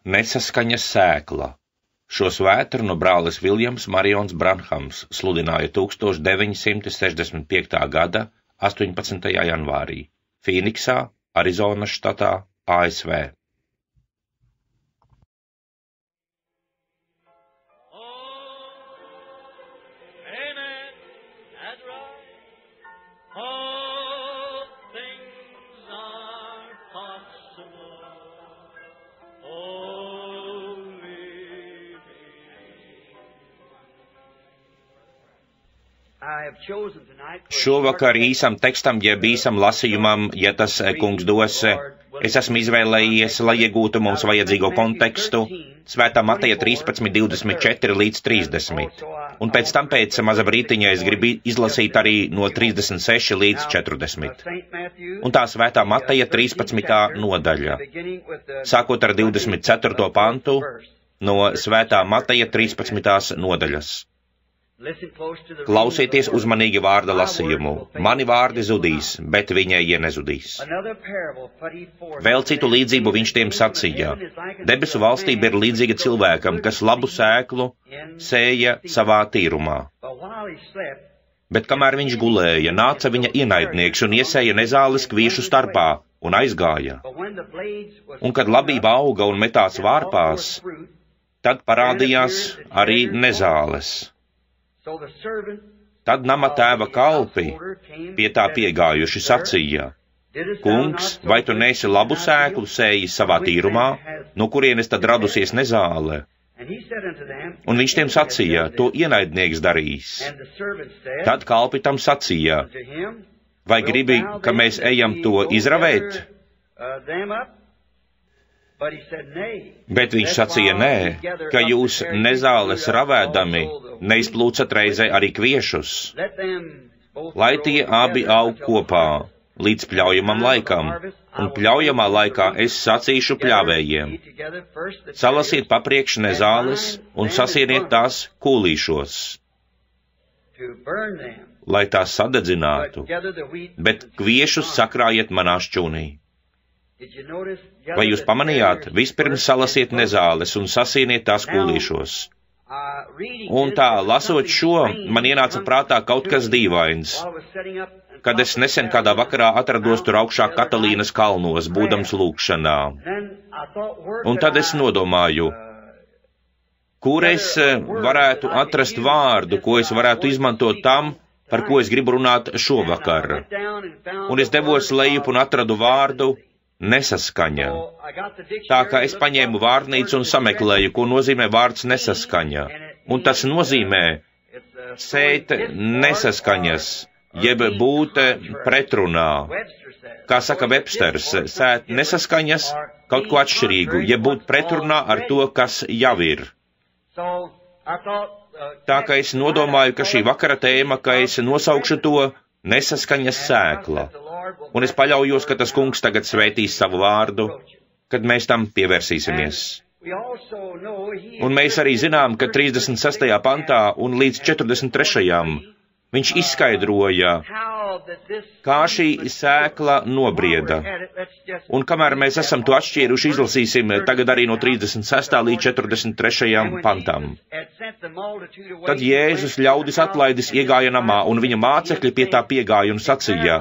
Nesaskaņas sēkla. Šo svētru no brālis Viljams Marions Branhams sludināja 1965. gada 18. janvārī Fīniksā, Arizonas štatā, ASV. Šovakar īsam tekstam, jeb īsam lasījumam, ja tas kungs dos, es esmu izvēlējies, lai iegūtu mums vajadzīgo kontekstu, Svētā Mateja 13:24 līdz 30. Un pēc tam pēc maza brītiņa es gribu izlasīt arī no 36 līdz 40. Un tā Svētā Mateja 13. nodaļa, sākot ar 24. pantu no Svētā Mateja 13. nodaļas. Klausieties uzmanīgi vārda lasījumu. Mani vārdi zudīs, bet viņai nezudīs. Vēl citu līdzību viņš tiem sacīja. Debesu valstība ir līdzīga cilvēkam, kas labu sēklu sēja savā tīrumā. Bet kamēr viņš gulēja, nāca viņa ienaidnieks un iesēja nezāles kviešu starpā un aizgāja. Un kad labība auga un metās vārpās, tad parādījās arī nezāles. Tad nama tēva kalpi pie tā piegājuši sacīja: Kungs, vai tu neesi labu sēklu sējis savā tīrumā, no kurienes tad radusies nezāle? Un viņš tiem sacīja: To ienaidnieks darīs. Tad kalpi tam sacīja: Vai gribi, ka mēs ejam to izravēt? Bet viņš sacīja: Nē, ka jūs nezāles ravēdami neizplūcat reizē arī kviešus, lai tie abi aug kopā līdz pļaujamam laikam, un pļaujamā laikā es sacīšu pļāvējiem: Salasiet papriekš nezāles un sasieniet tās kūlīšos, lai tās sadedzinātu, bet kviešus sakrājiet manā šķūnī. Vai jūs pamanījāt? Vispirms salasiet nezāles un sasieniet tās kūlīšos. Un tā, lasot šo, man ienāca prātā kaut kas dīvains, kad es nesen kādā vakarā atrados tur augšā Katalīnas kalnos, būdams lūgšanā. Un tad es nodomāju, kur es varētu atrast vārdu, ko es varētu izmantot tam, par ko es gribu runāt šovakar. Un es devos lejup un atradu vārdu nesaskaņa. Tā kā es paņēmu vārnīcu un sameklēju, ko nozīmē vārds nesaskaņa. Un tas nozīmē sēt nesaskaņas, jeb būt pretrunā. Kā saka Websters, sēt nesaskaņas, kaut ko atšķirīgu, jeb būt pretrunā ar to, kas jau ir. Tā kā es nodomāju, ka šī vakara tēma, ka es nosaukšu to nesaskaņas sēkla. Un es paļaujos, ka tas kungs tagad svētīs savu vārdu, kad mēs tam pievērsīsimies. Un mēs arī zinām, ka 36. pantā un līdz 43. viņš izskaidroja, kā šī sēkla nobrieda. Un kamēr mēs esam to atšķīruši, izlasīsim tagad arī no 36. līdz 43. pantam. Tad Jēzus ļaudis atlaidis iegāja namā, un viņa mācekļi pie tā piegāja un sacīja: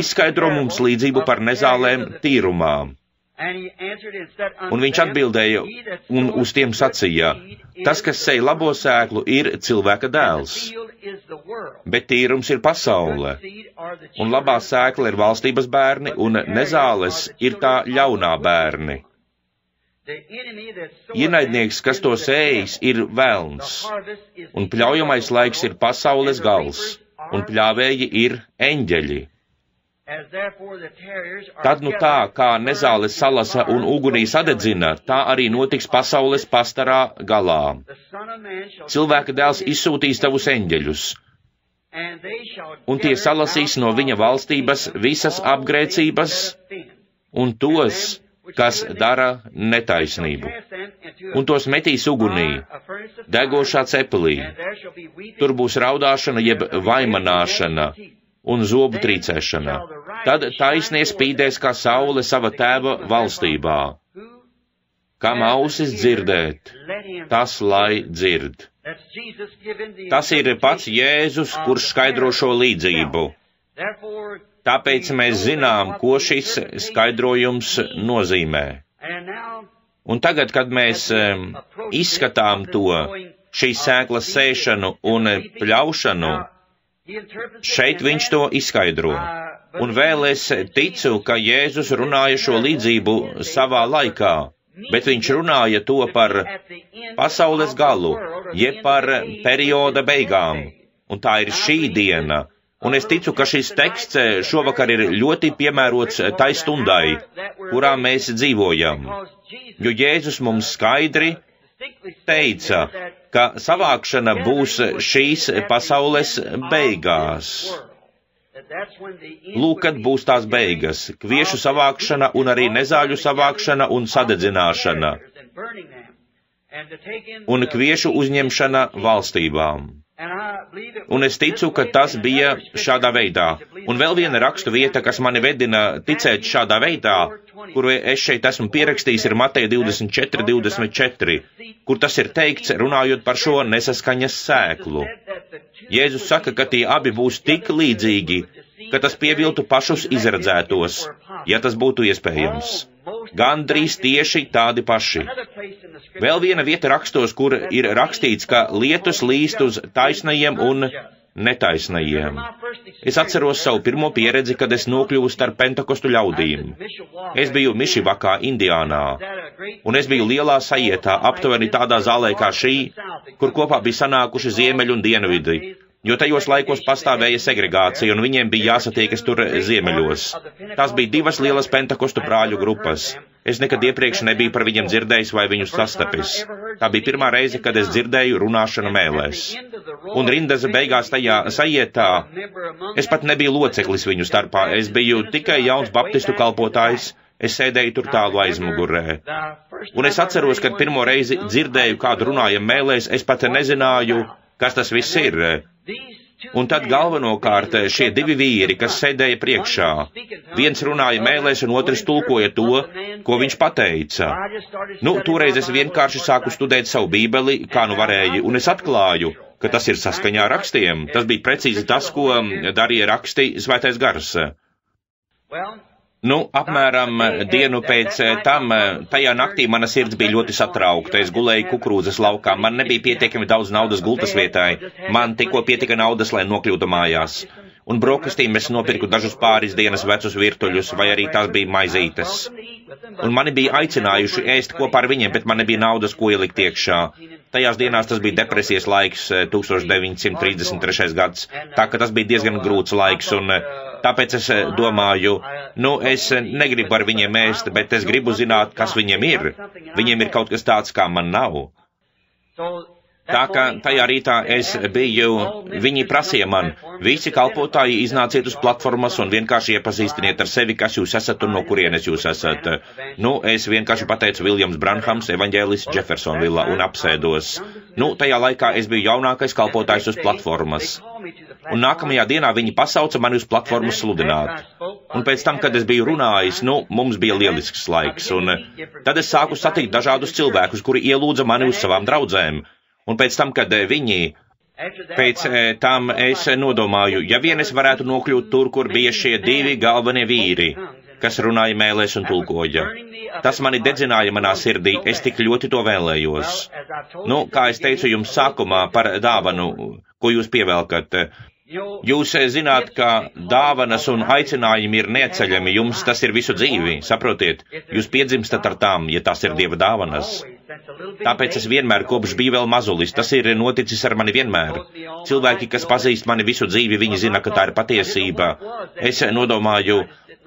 Izskaidro mums līdzību par nezālēm tīrumā. Un viņš atbildēja un uz tiem sacīja: Tas, kas sej labo sēklu, ir cilvēka dēls, bet tīrums ir pasaule, un labā sēkla ir valstības bērni, un nezāles ir tā ļaunā bērni. Ienaidnieks, kas to sējis, ir velns, un pļaujamais laiks ir pasaules gals, un pļāvēji ir eņģeļi. Tad nu tā, kā nezāles salasa un ugunī sadedzina, tā arī notiks pasaules pastarā galā. Cilvēka dēls izsūtīs tavus eņģeļus, un tie salasīs no viņa valstības visas apgrēcības un tos, kas dara netaisnību, un tos metīs ugunī, degošā cepelī. Tur būs raudāšana jeb vaimanāšana un zobu trīcēšana. Tad taisnie spīdēs kā saule sava tēva valstībā. Kam ausis dzirdēt, tas lai dzird. Tas ir pats Jēzus, kurš skaidro šo līdzību. Tāpēc mēs zinām, ko šis skaidrojums nozīmē. Un tagad, kad mēs izskatām to, šīs sēklas sēšanu un pļaušanu, šeit viņš to izskaidro. Un vēl es ticu, ka Jēzus runāja šo līdzību savā laikā, bet viņš runāja to par pasaules galu, jeb par perioda beigām. Un tā ir šī diena. Un es ticu, ka šis teksts šovakar ir ļoti piemērots tai stundai, kurā mēs dzīvojam. Jo Jēzus mums skaidri teica, ka savākšana būs šīs pasaules beigās. Lūk, kad būs tās beigas, kviešu savākšana un arī nezāļu savākšana un sadedzināšana, un kviešu uzņemšana valstībām. Un es ticu, ka tas bija šādā veidā. Un vēl viena rakstu vieta, kas mani vedina ticēt šādā veidā, kuru es šeit esmu pierakstījis, ir Mateja 24:24, kur tas ir teikts, runājot par šo nesaskaņas sēklu. Jēzus saka, ka tie abi būs tik līdzīgi, ka tas pieviltu pašus izredzētos, ja tas būtu iespējams. Gandrīz tieši tādi paši. Vēl viena vieta rakstos, kur ir rakstīts, ka lietus līst uz taisnajiem un netaisnajiem. Es atceros savu pirmo pieredzi, kad es nokļuvu starp Pentakostu ļaudīm. Es biju Mišivakā, Indiānā, un es biju lielā sajietā, aptuveni tādā zālē kā šī, kur kopā bija sanākuši ziemeļi un dienvidi, jo tajos laikos pastāvēja segregācija, un viņiem bija jāsatiekas tur ziemeļos. Tās bija divas lielas Pentakostu brāļu grupas. Es nekad iepriekš nebiju par viņiem dzirdējis vai viņus sastapis. Tā bija pirmā reize, kad es dzirdēju runāšanu mēlēs. Un rindas beigās tajā sajietā, es pat nebiju loceklis viņu starpā, es biju tikai jauns baptistu kalpotājs, es sēdēju tur tālu aizmugurē. Un es atceros, kad pirmo reizi dzirdēju, kādu runājam mēlēs, es pat nezināju, kas tas viss ir. Un tad galvenokārt šie divi vīri, kas sēdēja priekšā, viens runāja mēlēs un otrs tulkoja to, ko viņš pateica. Toreiz es vienkārši sāku studēt savu bībeli, kā nu varēju, un es atklāju, ka tas ir saskaņā ar rakstiem. Tas bija precīzi tas, ko darīja raksti Svētais Gars. Apmēram dienu pēc tam, tajā naktī mana sirds bija ļoti satraukta. Es gulēju kukurūzas laukā, man nebija pietiekami daudz naudas gultas vietai, man tikko pietika naudas, lai nokļūtu mājās. Un brokastīm es nopirku dažus pāris dienas vecus virtuļus, vai arī tās bija maizītes. Un mani bija aicinājuši ēst kopā ar viņiem, bet man nebija naudas, ko ielikt iekšā. Tajās dienās tas bija depresijas laiks, 1933. gads, tā ka tas bija diezgan grūts laiks, un tāpēc es domāju, es negribu ar viņiem ēst, bet es gribu zināt, kas viņiem ir. Viņiem ir kaut kas tāds, kā man nav. Tā kā tajā rītā es biju, viņi prasīja man, visi kalpotāji iznāciet uz platformas un vienkārši iepazīstiniet ar sevi, kas jūs esat un no kurienes jūs esat. Es vienkārši pateicu Viljams Branhams, evaņģēlis Jeffersonvillā un apsēdos. Tajā laikā es biju jaunākais kalpotājs uz platformas. Un nākamajā dienā viņi pasauca mani uz platformas sludināt. Un pēc tam, kad es biju runājis, mums bija lielisks laiks. Un tad es sāku satikt dažādus cilvēkus, kuri ielūdza mani uz savām draudzēm. Un pēc tam, kad pēc tam es nodomāju, ja vien es varētu nokļūt tur, kur bija šie divi galvenie vīri, kas runāja mēlēs un tulkoja. Tas mani dedzināja manā sirdī, es tik ļoti to vēlējos. Kā es teicu jums sākumā par dāvanu, ko jūs pievelkat. Jūs zināt, ka dāvanas un aicinājumi ir neatceļami, jums tas ir visu dzīvi, saprotiet? Jūs piedzimstat ar tām, ja tās ir Dieva dāvanas. Tāpēc es vienmēr kopš biju vēl mazulis, tas ir noticis ar mani vienmēr. Cilvēki, kas pazīst mani visu dzīvi, viņi zina, ka tā ir patiesība. Es nodomāju,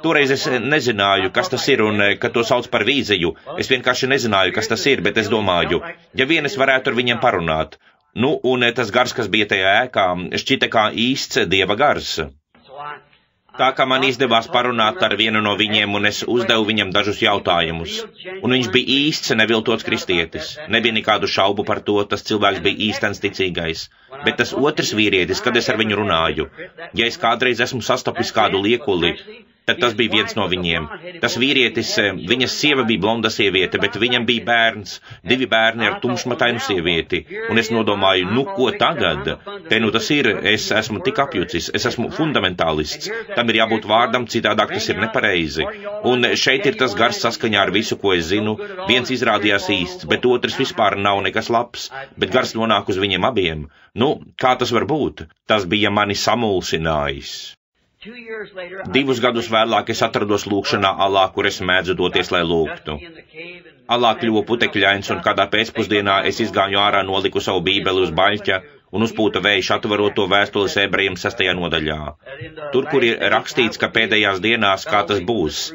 toreiz es nezināju, kas tas ir un ka to sauc par vīziju. Es vienkārši nezināju, kas tas ir, bet es domāju, ja vien es varētu ar viņiem parunāt. Un tas gars, kas bija tajā ēkā, šķita kā īsts Dieva gars. Tā kā man izdevās parunāt ar vienu no viņiem, un es uzdevu viņam dažus jautājumus. Un viņš bija īsts, neviltots kristietis. Nebija nekādu šaubu par to, tas cilvēks bija īstens ticīgais. Bet tas otrs vīrietis, kad es ar viņu runāju, ja es kādreiz esmu sastapis kādu liekuli, Tad tas bija viens no viņiem. Tas vīrietis, viņas sieva bija blonda sieviete, bet viņam bija bērns, 2 bērni ar tumšmatainu sievieti. Un es nodomāju, nu ko tagad? Te nu tas ir, es esmu tik apjucis, es esmu fundamentālists. Tam ir jābūt vārdam, citādāk tas ir nepareizi. Un šeit ir tas gars saskaņā ar visu, ko es zinu. Viens izrādījās īsts, bet otrs vispār nav nekas labs, bet gars nonāk uz viņiem abiem. Nu, kā tas var būt? Tas bija mani samulsinājis. 2 gadus vēlāk es atrados lūkšanā Alā, kur es mēdzu doties, lai lūgtu. Alā kļuva putekļains, un kādā pēcpusdienā es izgāju ārā, noliku savu bībeli uz baļķa un uzpūta vējš, atverot to vēstules ebrejiem 6. nodaļā. Tur, kur ir rakstīts, ka pēdējās dienās kā tas būs,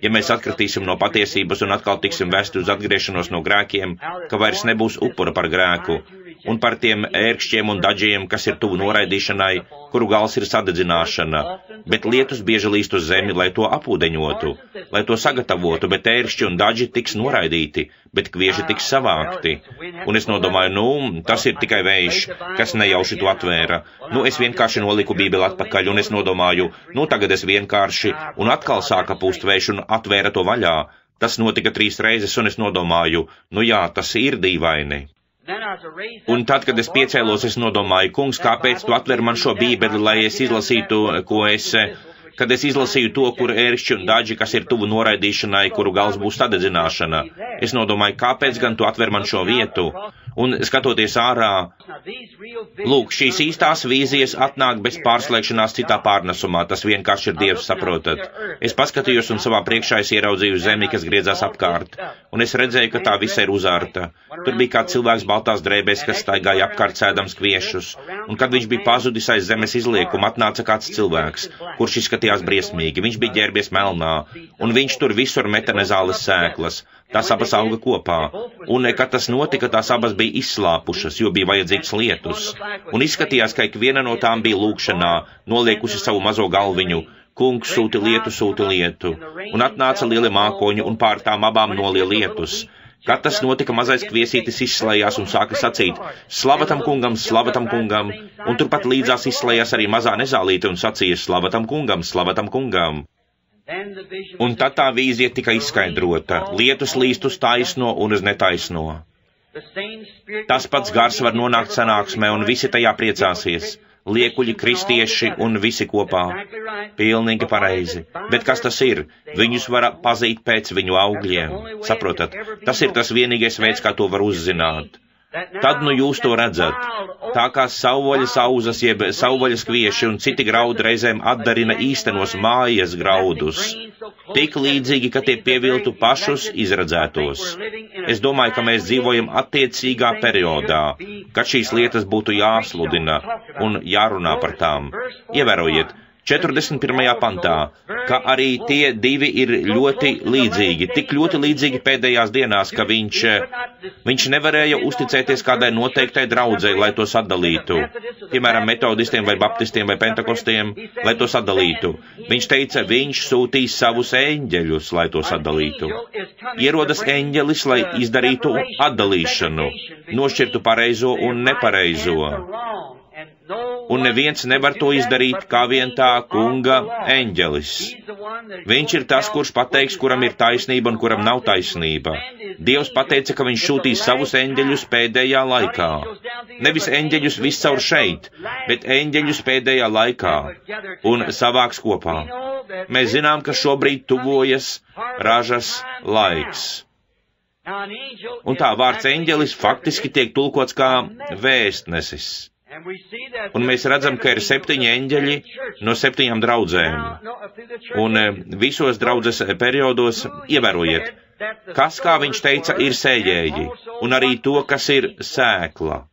ja mēs atkritīsim no patiesības un atkal tiksim vesti uz atgriešanos no grēkiem, ka vairs nebūs upura par grēku, un par tiem ērkšķiem un daģiem, kas ir tuvu noraidīšanai, kuru gals ir sadedzināšana, bet lietus bieži līst uz zemi, lai to apūdeņotu, lai to sagatavotu, bet ērkšķi un daži tiks noraidīti, bet kvieži tiks savākti. Un es nodomāju, nu, tas ir tikai vējš, kas nejauši to atvēra. Nu, es vienkārši noliku bībeli atpakaļ, un es nodomāju, nu, tagad es vienkārši, un atkal sāka pūst vējš un atvēra to vaļā. Tas notika 3 reizes, un es nodomāju, nu jā, tas ir dīvaini. Un tad, kad es piecēlos, es nodomāju, kungs, kāpēc tu atver man šo bībeli, lai es izlasītu, kad es izlasīju to, kur ērkšķi un daži, kas ir tuvu noraidīšanai, kuru gals būs sadedzināšana. Es nodomāju, kāpēc gan tu atver man šo vietu? Un skatoties ārā, lūk, šīs īstās vīzijas atnāk bez pārslēgšanās citā pārnesumā, tas vienkārši ir Dievs, saprotat. Es paskatījos un savā priekšā es ieraudzīju zemi, kas griezās apkārt, un es redzēju, ka tā visa ir uzārta. Tur bija kāds cilvēks baltās drēbēs, kas staigāja apkārt sēdams kviešus, un kad viņš bija pazudis aiz zemes izliekuma, atnāca kāds cilvēks, kurš izskatījās briesmīgi, viņš bija ģērbies melnā, un viņš tur visur meta nezāles sēklas. Tās abas auga kopā, un, kad tas notika, tās abas bija izslāpušas, jo bija vajadzīgs lietus, un izskatījās, ka ikviena no tām bija lūkšanā, noliekusi savu mazo galviņu, kungs sūti lietu, un atnāca lieli mākoņi, un pār tām abām nolie lietus. Kad tas notika, mazais kviesītis izslējās un sāka sacīt, slavatam kungam, un turpat līdzās izslējās arī mazā nezālīte un sacīja, slavatam kungam. Un tad tā vīzija tika izskaidrota, lietus līst uz taisno un uz netaisno. Tas pats gars var nonākt sanāksmē un visi tajā priecāsies, liekuļi, kristieši un visi kopā. Pilnīgi pareizi. Bet kas tas ir? Viņus var pazīt pēc viņu augļiem. Saprotat, tas ir tas vienīgais veids, kā to var uzzināt. Tad nu jūs to redzat. Tā kā savvaļas auzas jeb savvaļas kvieši un citi graudi reizēm atdarina īstenos mājas graudus, tik līdzīgi, ka tie pieviltu pašus izredzētos. Es domāju, ka mēs dzīvojam attiecīgā periodā, kad šīs lietas būtu jāsludina un jārunā par tām. Ievērojiet, 41. pantā, ka arī tie 2 ir ļoti līdzīgi, tik ļoti līdzīgi pēdējās dienās, ka viņš nevarēja uzticēties kādai noteiktai draudzei, lai to sadalītu, piemēram, metodistiem vai baptistiem vai pentakostiem, lai to sadalītu. Viņš teica, viņš sūtīs savus eņģeļus, lai to sadalītu. Ierodas eņģelis, lai izdarītu atdalīšanu, nošķirtu pareizo un nepareizo. Un neviens nevar to izdarīt kā vien tā kunga eņģelis. Viņš ir tas, kurš pateiks, kuram ir taisnība un kuram nav taisnība. Dievs pateica, ka viņš šūtīs savus eņģeļus pēdējā laikā. Nevis eņģeļus viscaur šeit, bet eņģeļus pēdējā laikā un savāks kopā. Mēs zinām, ka šobrīd tuvojas ražas laiks. Un tā vārds eņģelis faktiski tiek tulkots kā vēstnesis. Un mēs redzam, ka ir 7 eņģeļi no 7 draudzēm. Un visos draudzes periodos, ievērojiet, kas, kā viņš teica, ir sējēji, un arī to, kas ir sēkla.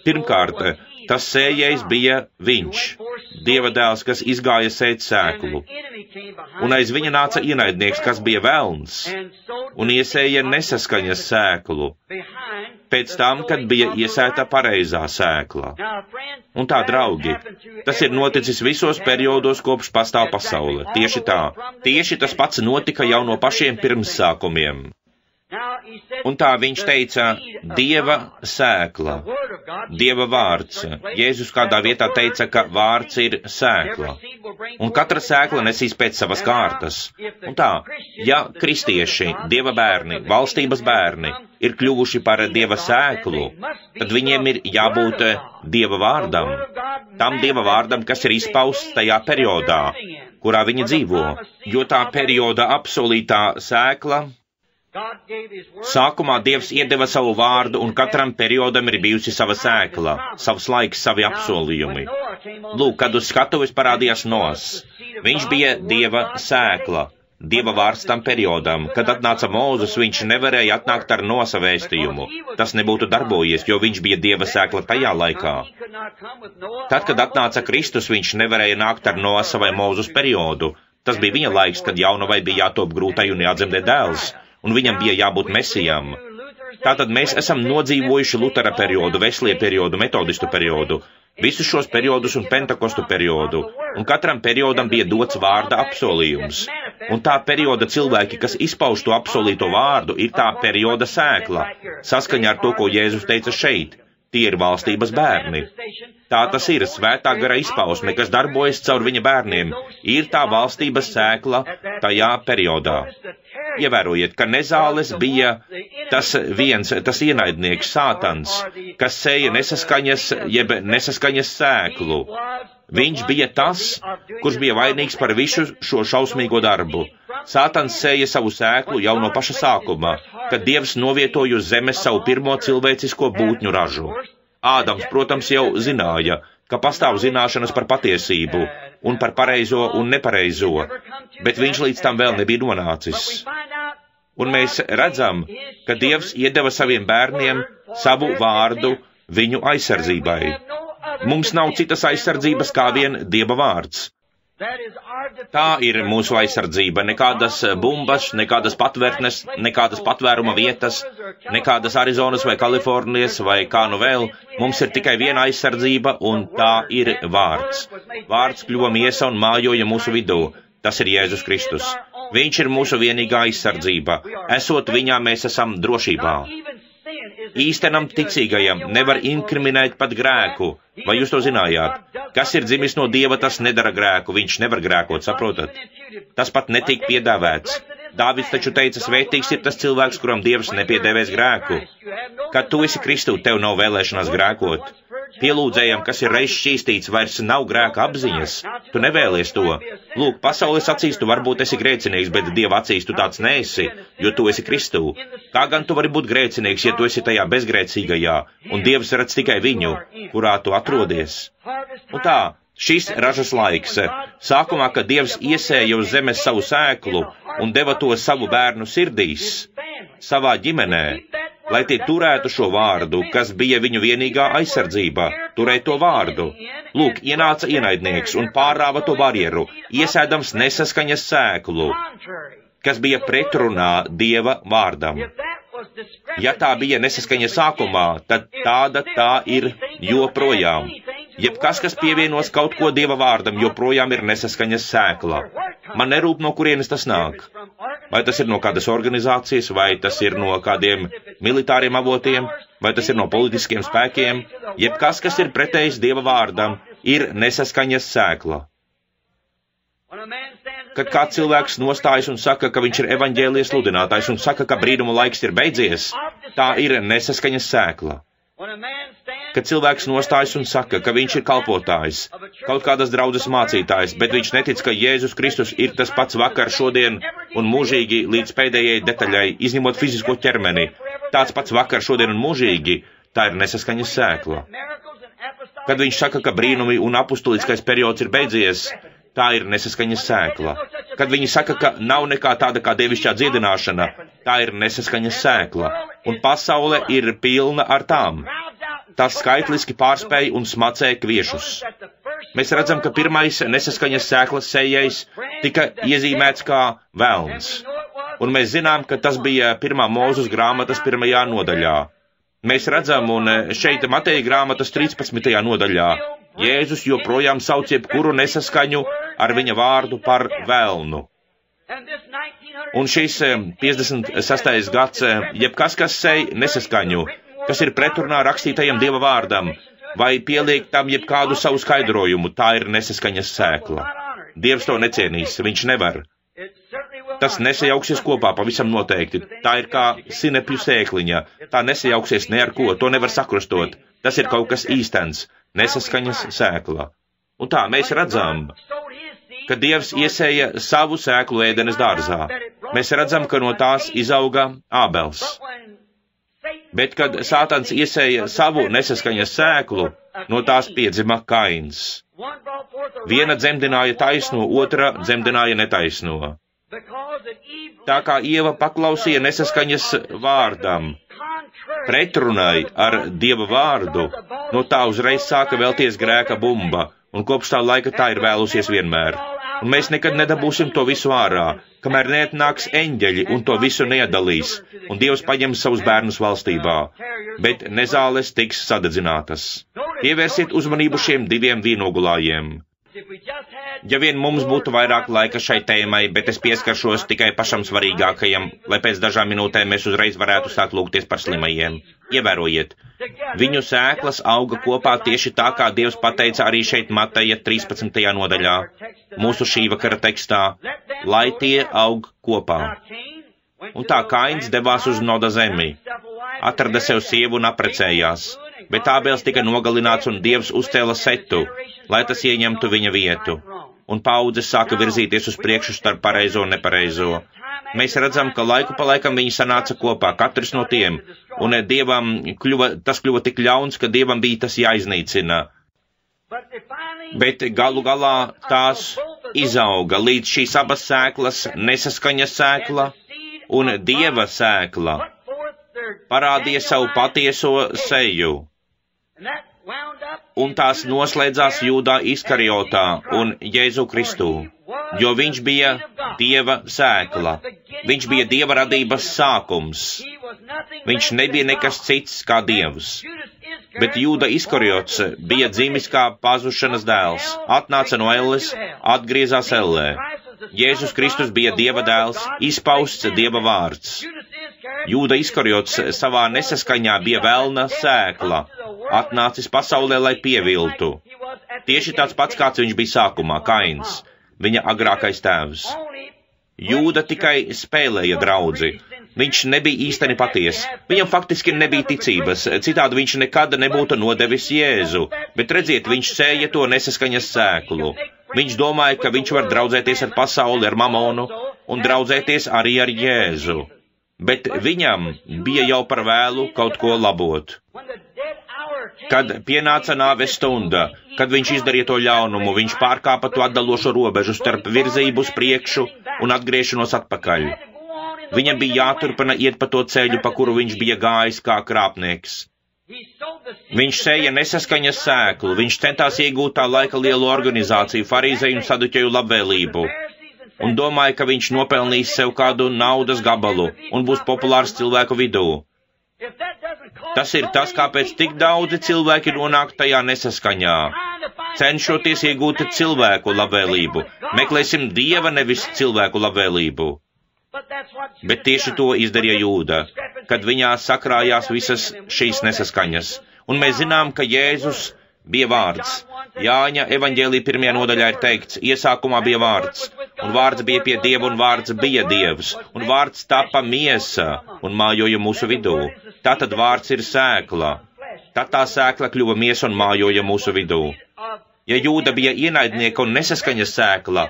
Pirmkārt, tas sējējs bija viņš, Dieva dēls, kas izgāja sēt sēklu. Un aiz viņa nāca ienaidnieks, kas bija velns, un iesēja nesaskaņas sēklu, pēc tam, kad bija iesēta pareizā sēkla. Un tā, draugi, tas ir noticis visos periodos, kopš pastāv pasaule. Tieši tā. Tieši tas pats notika jau no pašiem pirmsākumiem. Un tā viņš teica, Dieva sēkla, Dieva vārds. Jēzus kādā vietā teica, ka vārds ir sēkla. Un katra sēkla nesīs pēc savas kārtas. Un tā, ja kristieši, Dieva bērni, valstības bērni ir kļuvuši par Dieva sēklu, tad viņiem ir jābūt Dieva vārdam. Tam Dieva vārdam, kas ir izpausts tajā periodā, kurā viņi dzīvo. Jo tā perioda apsolītā sēkla, sākumā Dievs iedeva savu vārdu, un katram periodam ir bijusi sava sēkla, savs laiks, savi apsolījumi. Lūk, kad uz skatuves parādījās Noas, viņš bija Dieva sēkla, Dieva vārds tam periodam. Kad atnāca Mūzes, viņš nevarēja atnākt ar Nosa vēstījumu. Tas nebūtu darbojies, jo viņš bija Dieva sēkla tajā laikā. Tad, kad atnāca Kristus, viņš nevarēja nākt ar Nosa vai Mūzes periodu. Tas bija viņa laiks, kad jaunavai bija jātop grūtai un jādzemdē dēls, un viņam bija jābūt mesijam. Tātad mēs esam nodzīvojuši Lutera periodu, Veslie periodu, metodistu periodu, visus šos periodus un Pentakostu periodu, un katram periodam bija dots vārda apsolījums. Un tā perioda cilvēki, kas izpauž to apsolīto vārdu, ir tā perioda sēkla, saskaņā ar to, ko Jēzus teica šeit. Tie ir valstības bērni. Tā tas ir, svētā gara izpausme, kas darbojas caur viņa bērniem, ir tā valstības sēkla tajā periodā. Ievērojiet, ka Nezāles bija tas ienaidnieks, Sātans, kas sēja nesaskaņas sēklu. Viņš bija tas, kurš bija vainīgs par visu šo šausmīgo darbu. Sātans sēja savu sēklu jau no paša sākuma, kad Dievs novietoja uz zemes savu pirmo cilvēcisko būtņu ražu. Ādams, protams, jau zināja, ka pastāv zināšanas par patiesību un par pareizo un nepareizo, bet viņš līdz tam vēl nebija nonācis. Un mēs redzam, ka Dievs iedeva saviem bērniem savu vārdu viņu aizsardzībai. Mums nav citas aizsardzības kā vien Dieva vārds. Tā ir mūsu aizsardzība, nekādas bumbas, nekādas patvērtnes, nekādas patvēruma vietas, nekādas Arizonas vai Kalifornijas vai kā nu vēl. Mums ir tikai viena aizsardzība, un tā ir vārds. Vārds kļuva miesa un mājoja mūsu vidū. Tas ir Jēzus Kristus. Viņš ir mūsu vienīgā aizsardzība. Esot viņā, mēs esam drošībā. Īstenam ticīgajam nevar inkriminēt pat grēku. Vai jūs to zinājāt? Kas ir dzimis no Dieva, tas nedara grēku. Viņš nevar grēkot, saprotat? Tas pat netiek piedāvēts. Dāvids taču teica, svētīgs ir tas cilvēks, kuram Dievs nepiedēvēs grēku. Kad tu esi Kristū, tev nav vēlēšanās grēkot. Pielūdzējam, kas ir reiz šķīstīts, vairs nav grēka apziņas. Tu nevēlies to. Lūk, pasaules acīs tu varbūt esi grēcinīgs, bet Dieva acīs tu tāds neesi, jo tu esi Kristū. Kā gan tu vari būt grēcinīgs, ja tu esi tajā bezgrēcīgajā, un Dievs redz tikai viņu, kurā tu atrodies? Un tā, šis ražas laiks, sākumā, kad Dievs iesēja uz zemes savu sēklu un deva to savu bērnu sirdīs, savā ģimenē, lai tie turētu šo vārdu, kas bija viņu vienīgā aizsardzība, turēt to vārdu. Lūk, ienāca ienaidnieks un pārrāva to barjeru, iesēdams nesaskaņas sēklu, kas bija pretrunā Dieva vārdam. Ja tā bija nesaskaņa sākumā, tad tāda tā ir joprojām. Jebkas, kas pievienos kaut ko Dieva vārdam, joprojām ir nesaskaņas sēkla. Man nerūp, no kurienes tas nāk. Vai tas ir no kādas organizācijas, vai tas ir no kādiem militāriem avotiem, vai tas ir no politiskiem spēkiem. Jebkas, kas ir pretējs Dieva vārdam, ir nesaskaņas sēkla. Kad kāds cilvēks nostājas un saka, ka viņš ir evaņģēlijas sludinātājs un saka, ka brīnumu laiks ir beidzies, tā ir nesaskaņas sēkla. Kad cilvēks nostājas un saka, ka viņš ir kalpotājs, kaut kādas draudzes mācītājs, bet viņš netic, ka Jēzus Kristus ir tas pats vakar, šodien un mūžīgi līdz pēdējai detaļai, izņemot fizisko ķermeni, tāds pats vakar, šodien un mūžīgi, tā ir nesaskaņas sēkla. Kad viņš saka, ka brīnumi un apustuliskais periods ir beidzies, tā ir nesaskaņas sēkla. Kad viņi saka, ka nav nekā tāda kā dievišķā dziedināšana, tā ir nesaskaņas sēkla. Un pasaule ir pilna ar tām. Tas skaitliski pārspēj un smacē kviešus. Mēs redzam, ka pirmais nesaskaņas sēklas sējais tika iezīmēts kā velns. Un mēs zinām, ka tas bija 1. Mūzes grāmatas 1. nodaļā. Mēs redzam, un šeit Mateja grāmatas 13. nodaļā, Jēzus joprojām sauc jebkuru nesaskaņu ar viņa vārdu par velnu. Un šis 56. gads, jebkas, kas sej nesaskaņu, kas ir pretrunā rakstītajam Dieva vārdam, vai pieliek tam jebkādu savu skaidrojumu, tā ir nesaskaņas sēkla. Dievs to necienīs, viņš nevar. Tas nesajauksies kopā pavisam noteikti. Tā ir kā sinepju sēkliņa. Tā nesajauksies ne ar ko, to nevar sakrustot. Tas ir kaut kas īstens, nesaskaņas sēkla. Un tā mēs redzam, ka Dievs iesēja savu sēklu Ēdenes dārzā. Mēs redzam, ka no tās izauga Ābels. Bet, kad Sātans iesēja savu nesaskaņas sēklu, no tās piedzima Kains. Viena dzemdināja taisno, otra dzemdināja netaisno. Tā kā Ieva paklausīja nesaskaņas vārdam, pretrunai ar Dieva vārdu, no tā uzreiz sāka vēlties grēka bumba, un kopš tā laika tā ir vēlusies vienmēr. Un mēs nekad nedabūsim to visu ārā, kamēr neatnāks eņģeļi un to visu neatdalīs, un Dievs paņems savus bērnus valstībā, bet nezāles tiks sadedzinātas. Pievērsiet uzmanību šiem diviem vīnogulājiem. Ja vien mums būtu vairāk laika šai tēmai, bet es pieskaršos tikai pašam svarīgākajam, lai pēc dažām minūtēm mēs uzreiz varētu sākt lūgties par slimajiem. Ievērojiet, viņu sēklas auga kopā tieši tā, kā Dievs pateica arī šeit Mateja 13. nodaļā, mūsu šī vakara tekstā, lai tie aug kopā. Un tā Kains devās uz Noda zemi, atrada sev sievu un aprecējās, bet Ābels tika nogalināts un Dievs uzcēla Setu, lai tas ieņemtu viņa vietu, un paudzes sāka virzīties uz priekšu starp pareizo un nepareizo. Mēs redzam, ka laiku pa laikam viņi sanāca kopā, katrs no tiem, un Dievam tas kļuva tik ļauns, ka Dievam bija tas jāiznīcina. Bet galu galā tās izauga, līdz šīs abas sēklas, nesaskaņas sēkla un Dieva sēkla, parādīja savu patieso seju. Un tās noslēdzās Jūdā Iskariotā un Jēzu Kristū, jo viņš bija Dieva sēkla, viņš bija Dieva radības sākums, viņš nebija nekas cits kā Dievs. Bet Jūda Iskariots bija dzimis kā pazušanas dēls, atnāca no Elles, atgriezās Ellē. Jēzus Kristus bija Dieva dēls, izpausts Dieva vārds. Jūda Iskariots savā nesaskaņā bija velna sēkla, atnācis pasaulē, lai pieviltu. Tieši tāds pats, kāds viņš bija sākumā, Kains, viņa agrākais tēvs. Jūda tikai spēlēja draudzi. Viņš nebija īsteni paties. Viņam faktiski nebija ticības, citādi viņš nekad nebūtu nodevis Jēzu, bet redziet, viņš sēja to nesaskaņas sēklu. Viņš domāja, ka viņš var draudzēties ar pasauli, ar mamonu un draudzēties arī ar Jēzu. Bet viņam bija jau par vēlu kaut ko labot. Kad pienāca nāves stunda, kad viņš izdarīja to ļaunumu, viņš pārkāpa to atdalošo robežu starp virzību uz priekšu un atgriešanos atpakaļ. Viņam bija jāturpina iet pa to ceļu, pa kuru viņš bija gājis kā krāpnieks. Viņš sēja nesaskaņas sēklu, viņš centās iegūt tā laika lielo organizāciju, farizēju un saduķeju labvēlību, un domāja, ka viņš nopelnīs sev kādu naudas gabalu un būs populārs cilvēku vidū. Tas ir tas, kāpēc tik daudzi cilvēki nonāk tajā nesaskaņā, cenšoties iegūt cilvēku labvēlību. Meklēsim Dieva, nevis cilvēku labvēlību. Bet tieši to izdarīja Jūda, kad viņā sakrājās visas šīs nesaskaņas. Un mēs zinām, ka Jēzus bija vārds. Jāņa evaņģēlija 1. nodaļā ir teikts, iesākumā bija vārds, un vārds bija pie Dieva, un vārds bija Dievs, un vārds tapa miesa un mājoja mūsu vidū. Tātad vārds ir sēkla. Tad tā sēkla kļuva miesa un mājoja mūsu vidū. Ja Jūda bija ienaidnieka un nesaskaņas sēkla,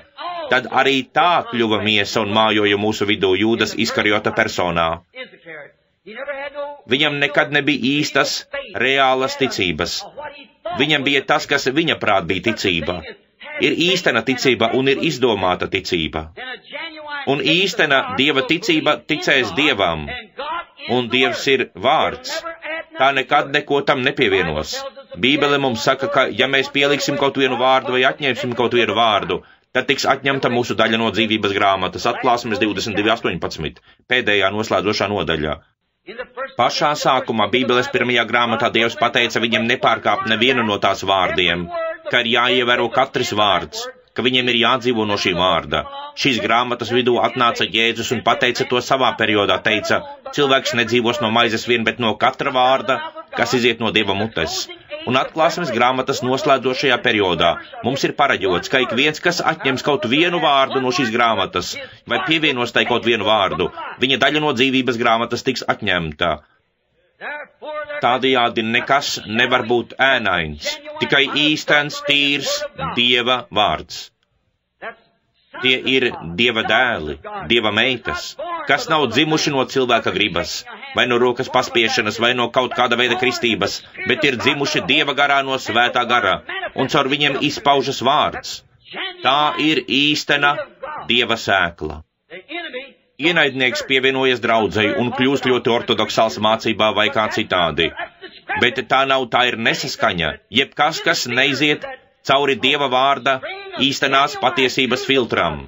tad arī tā kļuva miesa un mājoja mūsu vidū Jūdas Iskariota personā. Viņam nekad nebija īstas, reālas ticības. Viņam bija tas, kas viņa prāt bija ticība. Ir īstena ticība un ir izdomāta ticība. Un īstena Dieva ticība ticēs Dievam. Un Dievs ir vārds. Tā nekad neko tam nepievienos. Bībele mums saka, ka ja mēs pieliksim kaut vienu vārdu vai atņemsim kaut vienu vārdu, tad tiks atņemta mūsu daļa no dzīvības grāmatas, Atklāsmes 22:18, pēdējā noslēdzošā nodaļā. Pašā sākumā Bībeles 1. grāmatā Dievs pateica viņiem nepārkāpt nevienu no tās vārdiem, ka ir jāievēro katrs vārds, ka viņiem ir jādzīvo no šī vārda. Šīs grāmatas vidū atnāca Jēzus un pateica to savā periodā, teica, cilvēks nedzīvos no maizes vien, bet no katra vārda, kas iziet no Dieva mutes. Un atklāsmes grāmatas noslēdzošajā periodā mums ir pareģots, ka ik viens, kas atņems kaut vienu vārdu no šīs grāmatas, vai pievienos tai kaut vienu vārdu, viņa daļa no dzīvības grāmatas tiks atņemta. Tādējādi nekas nevar būt ēnains, tikai īstens, tīrs Dieva vārds. Tie ir Dieva dēli, Dieva meitas, kas nav dzimuši no cilvēka gribas, vai no rokas paspiešanas, vai no kaut kāda veida kristības, bet ir dzimuši Dieva garā no svētā gara, un caur viņiem izpaužas vārds. Tā ir īstena Dieva sēkla. Ienaidnieks pievienojas draudzei un kļūst ļoti ortodoksāls mācībā vai kā citādi. Bet tā nav, tā ir nesaskaņa, jebkas, kas neiziet cauri Dieva vārda īstenās patiesības filtram.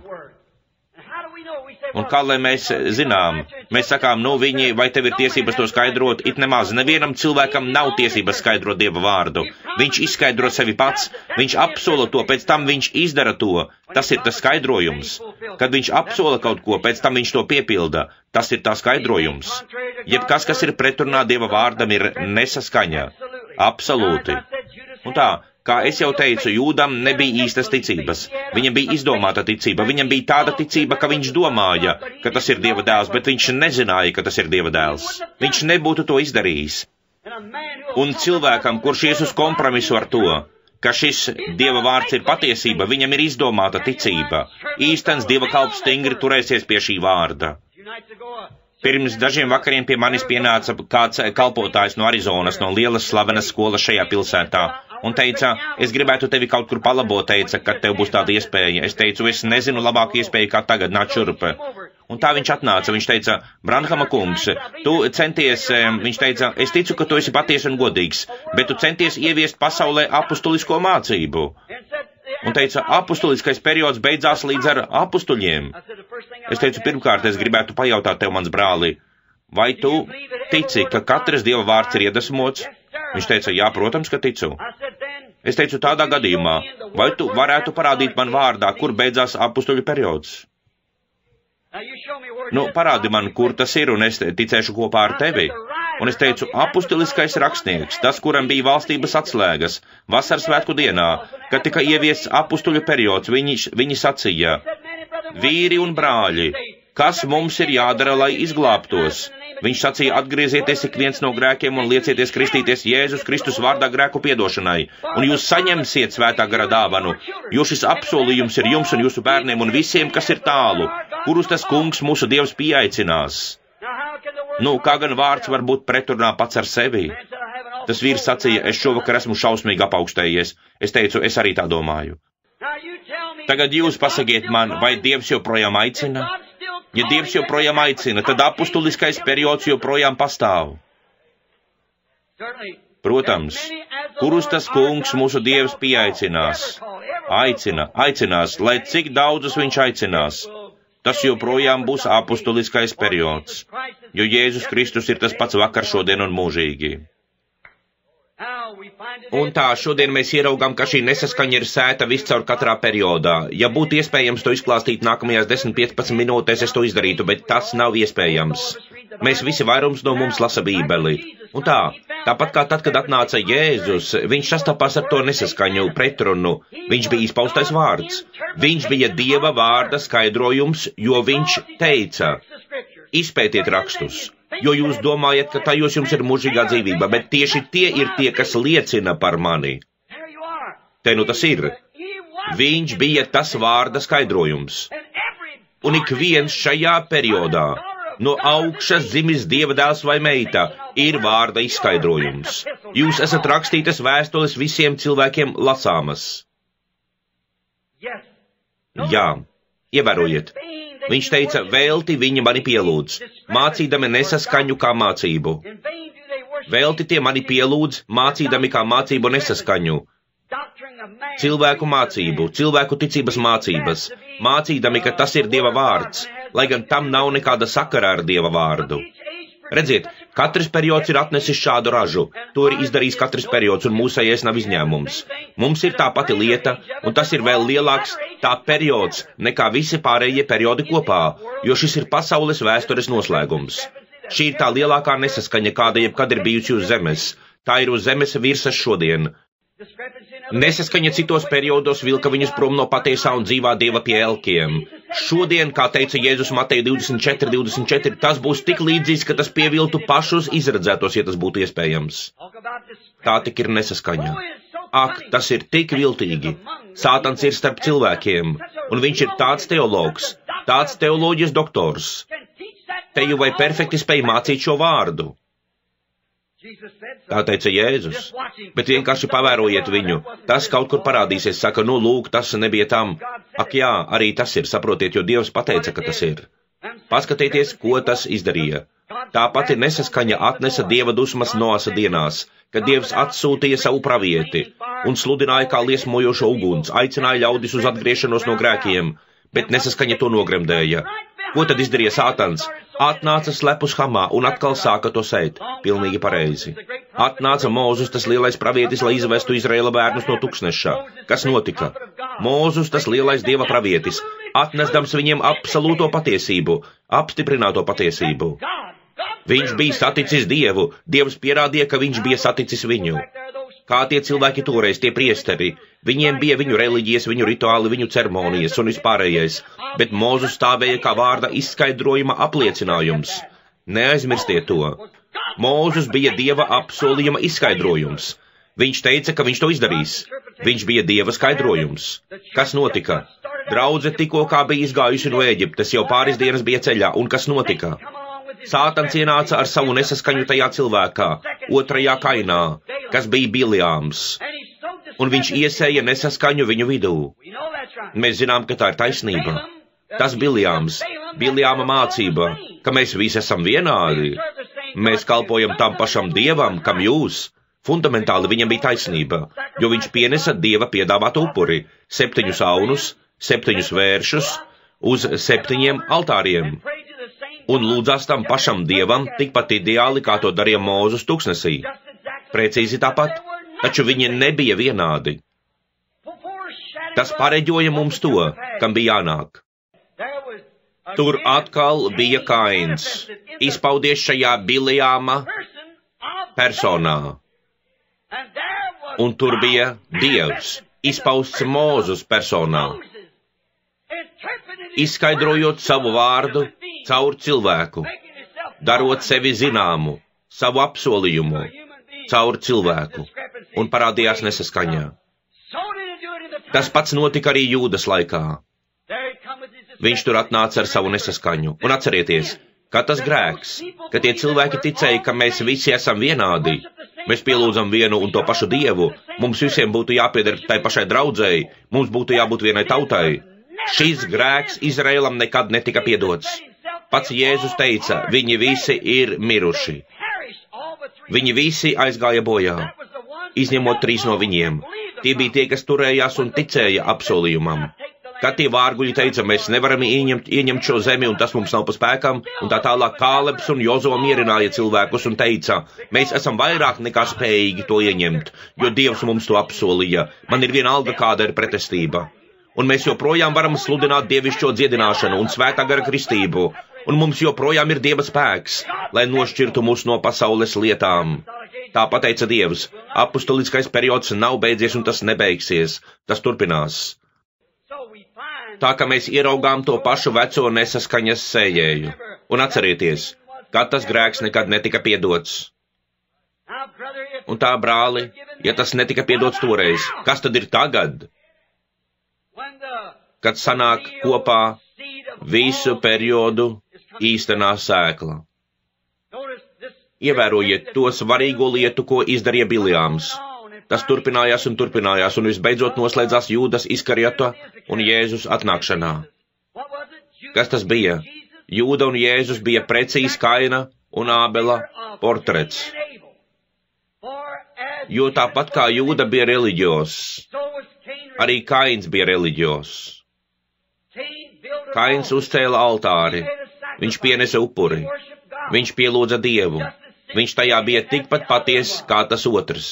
Un kā lai mēs zinām, mēs sakām, viņi, vai tev ir tiesības to skaidrot, it nemaz nevienam cilvēkam nav tiesības skaidrot Dieva vārdu. Viņš izskaidro sevi pats, viņš apsola to, pēc tam viņš izdara to. Tas ir tas skaidrojums. Kad viņš apsola kaut ko, pēc tam viņš to piepilda. Tas ir tā skaidrojums. Jebkas, kas ir pretrunā Dieva vārdam, ir nesaskaņa. Absolūti. Un tā, kā es jau teicu, Jūdam nebija īstas ticības. Viņam bija izdomāta ticība. Viņam bija tāda ticība, ka viņš domāja, ka tas ir Dieva dēls, bet viņš nezināja, ka tas ir Dieva dēls. Viņš nebūtu to izdarījis. Un cilvēkam, kurš ies uz kompromisu ar to, ka šis Dieva vārds ir patiesība, viņam ir izdomāta ticība. Īstens Dieva kalps stingri turēsies pie šī vārda. Pirms dažiem vakariem pie manis pienāca kāds kalpotājs no Arizonas, no lielas slavenas skolas šajā pilsētā, un teica, es gribētu tevi kaut kur palabot, teica, kad tev būs tāda iespēja. Es teicu, es nezinu labāku iespēju kā tagad, nāc šurp. Un tā viņš atnāca, viņš teica, Branhama kungs, tu centies, viņš teica, es ticu, ka tu esi patiesi un godīgs, bet tu centies ieviest pasaulē apustulisko mācību. Un teica, apustuliskais periods beidzās līdz ar apustuļiem. Es teicu, pirmkārt, es gribētu pajautāt tev, mans brāli, vai tu tici, ka katrs Dieva vārds ir iedvesmots? Viņš teica, jā, protams, ka ticu. Es teicu, tādā gadījumā, vai tu varētu parādīt man vārdā, kur beidzās apustuļu periods? Parādi man, kur tas ir, un es ticēšu kopā ar tevi. Un es teicu, apustuliskais rakstnieks, tas, kuram bija valstības atslēgas, vasaras svētku dienā, kad tika ieviests apustuļu periods, viņi sacīja, vīri un brāļi, kas mums ir jādara, lai izglābtos? Viņš sacīja, atgriezieties ik viens no grēkiem un liecieties kristīties Jēzus Kristus vārdā grēku piedošanai, un jūs saņemsiet svētā gara dāvanu, jo šis apsolījums ir jums un jūsu bērniem un visiem, kas ir tālu, kurus tas kungs mūsu Dievs pieaicinās. Kā gan vārds var būt pretrunā pats ar sevi? Tas vīrs sacīja, es šovakar esmu šausmīgi apaugstējies. Es teicu, es arī tā domāju. Tagad jūs pasakiet man, vai Dievs joprojām aicina? Ja Dievs joprojām aicina, tad apustuliskais periods joprojām pastāv. Protams, kurus tas kungs mūsu Dievs pieaicinās? Aicinās, lai cik daudzus viņš aicinās. Tas joprojām būs apustuliskais periods, jo Jēzus Kristus ir tas pats vakar, šodien un mūžīgi. Un tā, šodien mēs ieraugām, ka šī nesaskaņa ir sēta viscaur katrā periodā. Ja būtu iespējams to izklāstīt nākamajās 10-15 minūtēs, es to izdarītu, bet tas nav iespējams. Mēs visi vairums no mums lasa Bībeli. Un tā, tāpat kā tad, kad atnāca Jēzus, viņš sastapās ar to nesaskaņu, pretrunu. Viņš bija izpaustais vārds. Viņš bija Dieva vārda skaidrojums, jo viņš teica, izpētiet rakstus, jo jūs domājat, ka tajos jums ir mūžīgā dzīvība, bet tieši tie ir tie, kas liecina par mani. Te tas ir. Viņš bija tas vārda skaidrojums. Un ik viens šajā periodā, no augšas dzimis Dieva dēls vai meita, ir vārda izskaidrojums. Jūs esat rakstītas vēstules visiem cilvēkiem lasāmas. Jā, ievērojiet. Viņš teica, velti viņi mani pielūdz, mācīdami nesaskaņu kā mācību. Velti tie mani pielūdz, mācīdami kā mācību nesaskaņu. Cilvēku mācību, cilvēku ticības mācības, mācīdami, ka tas ir Dieva vārds, lai gan tam nav nekāda sakara ar Dieva vārdu. Redziet, Katrs periods ir atnesis šādu ražu, to ir izdarījis katrs periods, un mūsējais nav izņēmums. Mums ir tā pati lieta, un tas ir vēl lielāks tā periods nekā visi pārējie periodi kopā, jo šis ir pasaules vēstures noslēgums. Šī ir tā lielākā nesaskaņa, kāda jebkad ir bijusi uz zemes. Tā ir uz zemes virsmas šodien. Nesaskaņa citos periodos vilka viņus prom no patiesā un dzīvā Dieva pie elkiem. Šodien, kā teica Jēzus Mateja 24:24, tas būs tik līdzīgs, ka tas pieviltu pašus izredzētos, ja tas būtu iespējams. Tā tik ir nesaskaņa. Ak, tas ir tik viltīgi. Sātans ir starp cilvēkiem, un viņš ir tāds teologs, tāds teoloģijas doktors. Teju vai perfekti spēj mācīt šo vārdu. Tā teica Jēzus, bet vienkārši pavērojiet viņu. Tas kaut kur parādīsies, saka, nu lūk, tas nebija tam. Ak jā, arī tas ir, saprotiet, jo Dievs pateica, ka tas ir. Paskatieties, ko tas izdarīja. Tā pati nesaskaņa atnesa Dieva dusmas Noasa dienās, kad Dievs atsūtīja savu pravieti un sludināja kā liesmojošo uguns, aicināja ļaudis uz atgriešanos no grēkiem, bet nesaskaņa to nogremdēja. Ko tad izdarīja Sātans? Atnāca slepus Hamā un atkal sāka to sēt. Pilnīgi pareizi. Atnāca Mūzus, tas lielais pravietis, lai izvestu Izraēla bērnus no tuksneša. Kas notika? Mūzus, tas lielais Dieva pravietis, atnesdams viņiem absolūto patiesību, apstiprināto patiesību. Viņš bija saticis Dievu, Dievs pierādīja, ka viņš bija saticis viņu. Kā tie cilvēki toreiz, tie priesteri, viņiem bija viņu reliģijas, viņu rituāli, viņu ceremonijas un vispārējais, bet Mūzus stāvēja kā vārda izskaidrojuma apliecinājums. Neaizmirstiet to. Mūzus bija Dieva apsolījuma izskaidrojums. Viņš teica, ka viņš to izdarīs. Viņš bija Dieva skaidrojums. Kas notika? Draudze tikko kā bija izgājusi no Ēģiptes, jau pāris dienas bija ceļā, un kas notika? Sātans ienāca ar savu nesaskaņu tajā cilvēkā, otrajā Kainā, kas bija Biljāms, un viņš iesēja nesaskaņu viņu vidū. Mēs zinām, ka tā ir taisnība. Tas Biljāms, Biljāma mācība, ka mēs visi esam vienādi. Mēs kalpojam tam pašam Dievam, kam jūs. Fundamentāli viņam bija taisnība, jo viņš pienesa Dieva piedāvātu upuri, 7 aunus, 7 vēršus, uz 7 altāriem. Un lūdzās tam pašam Dievam tikpat ideāli, kā to darīja Mūzus tuksnesī. Precīzi tāpat, taču viņi nebija vienādi. Tas pareģoja mums to, kam bija jānāk. Tur atkal bija Kains, izpaudies šajā Biljāma personā. Un tur bija Dievs, izpausts Mūzus personā, izskaidrojot savu vārdu caur cilvēku, darot sevi zināmu, savu apsolījumu, caur cilvēku, un parādījās nesaskaņā. Tas pats notika arī Jūdas laikā. Viņš tur atnāca ar savu nesaskaņu. Un atcerieties, ka tas grēks, ka tie cilvēki ticēja, ka mēs visi esam vienādi, mēs pielūdzam vienu un to pašu Dievu, mums visiem būtu jāpieder tai pašai draudzēji, mums būtu jābūt vienai tautai. Šis grēks Izraēlam nekad netika piedots. Pats Jēzus teica, viņi visi ir miruši. Viņi visi aizgāja bojā, izņemot 3 no viņiem. Tie bija tie, kas turējās un ticēja apsolījumam. Kad tie vārguļi teica, mēs nevaram ieņemt šo zemi, un tas mums nav pa spēkam, un tā tālāk Kālebs un Jozo mierināja cilvēkus un teica, mēs esam vairāk nekā spējīgi to ieņemt, jo Dievs mums to apsolīja. Man ir vienalga, kāda ir pretestība. Un mēs joprojām varam sludināt dievišķo dziedināšanu un svētā gara kristību, un mums joprojām ir Dieva spēks, lai nošķirtu mūs no pasaules lietām. Tā pateica Dievs, apostoliskais periods nav beidzies un tas nebeigsies, tas turpinās. Tā ka mēs ieraugām to pašu veco nesaskaņas sējēju. Un atcerieties, ka tas grēks nekad netika piedots. Un tā, brāli, ja tas netika piedots toreiz, kas tad ir tagad? Kad sanāk kopā visu periodu īstenā sēkla. Ievērojiet to svarīgo lietu, ko izdarīja Biljāms. Tas turpinājās, un visbeidzot noslēdzās Jūdas Iskariota un Jēzus atnākšanā. Kas tas bija? Jūda un Jēzus bija precīzi Kaina un Ābela portrets. Jo tāpat kā Jūda bija reliģios, arī Kains bija reliģios. Kains uzcēla altāri, viņš pienesa upuri, viņš pielūdza Dievu, Viņš tajā bija tikpat patiess kā tas otrs.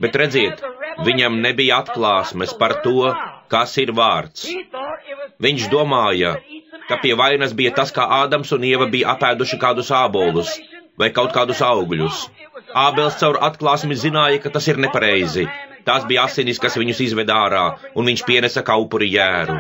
Bet redziet, viņam nebija atklāsmes par to, kas ir vārds. Viņš domāja, ka pie vainas bija tas, kā Ādams un Ieva bija apēduši kādus ābolus vai kaut kādus augļus. Ābels caur atklāsmi zināja, ka tas ir nepareizi. Tās bija asinis, kas viņus izved ārā, un viņš pienesa kā upuri jēru.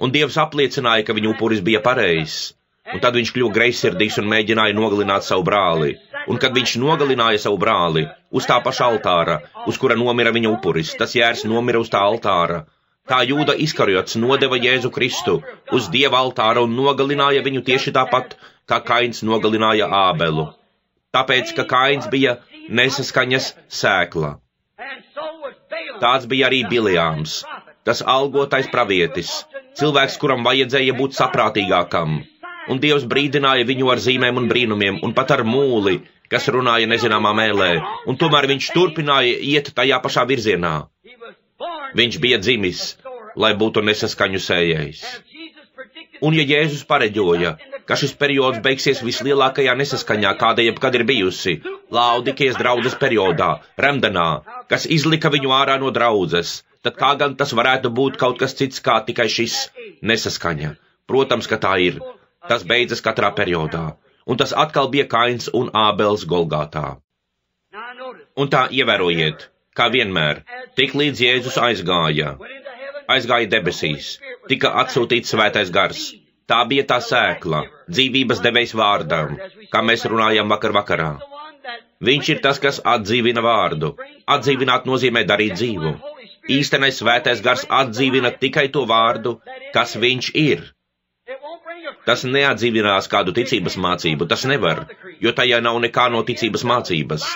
Un Dievs apliecināja, ka viņa upuris bija pareizs. Un tad viņš kļuva greizsirdīgs un mēģināja nogalināt savu brāli. Un kad viņš nogalināja savu brāli, uz tā paša altāra, uz kura nomira viņa upuris, tas jērs nomira uz tā altāra. Tā Jūda Iskariots nodeva Jēzu Kristu uz Dieva altāra un nogalināja viņu tieši tāpat, kā Kains nogalināja Ābelu. Tāpēc, ka Kains bija nesaskaņas sēkla. Tāds bija arī Bileāms, tas algotais pravietis, cilvēks, kuram vajadzēja būt saprātīgākam. Un Dievs brīdināja viņu ar zīmēm un brīnumiem, un pat ar mūli, kas runāja nezināmā mēlē, un tomēr viņš turpināja iet tajā pašā virzienā. Viņš bija dzimis, lai būtu nesaskaņu sējējs. Un ja Jēzus pareģoja, ka šis periods beigsies vislielākajā nesaskaņā, kāda jebkad ir bijusi, Laodikejas draudzes periodā, Remdenā, kas izlika viņu ārā no draudzes, tad kā gan tas varētu būt kaut kas cits kā tikai šis nesaskaņa? Protams, ka tā ir. Tas beidzas katrā periodā, un tas atkal bija Kains un Ābels Golgātā. Un tā ievērojiet, kā vienmēr, tik līdz Jēzus aizgāja debesīs, tika atsūtīts svētais gars. Tā bija tā sēkla, dzīvības devējs vārdam, kā mēs runājam vakarā. Viņš ir tas, kas atdzīvina vārdu. Atdzīvināt nozīmē darīt dzīvu. Īstenais svētais gars atdzīvina tikai to vārdu, kas viņš ir. Tas neatdzīvinās kādu ticības mācību, tas nevar, jo tajā nav nekā no ticības mācības.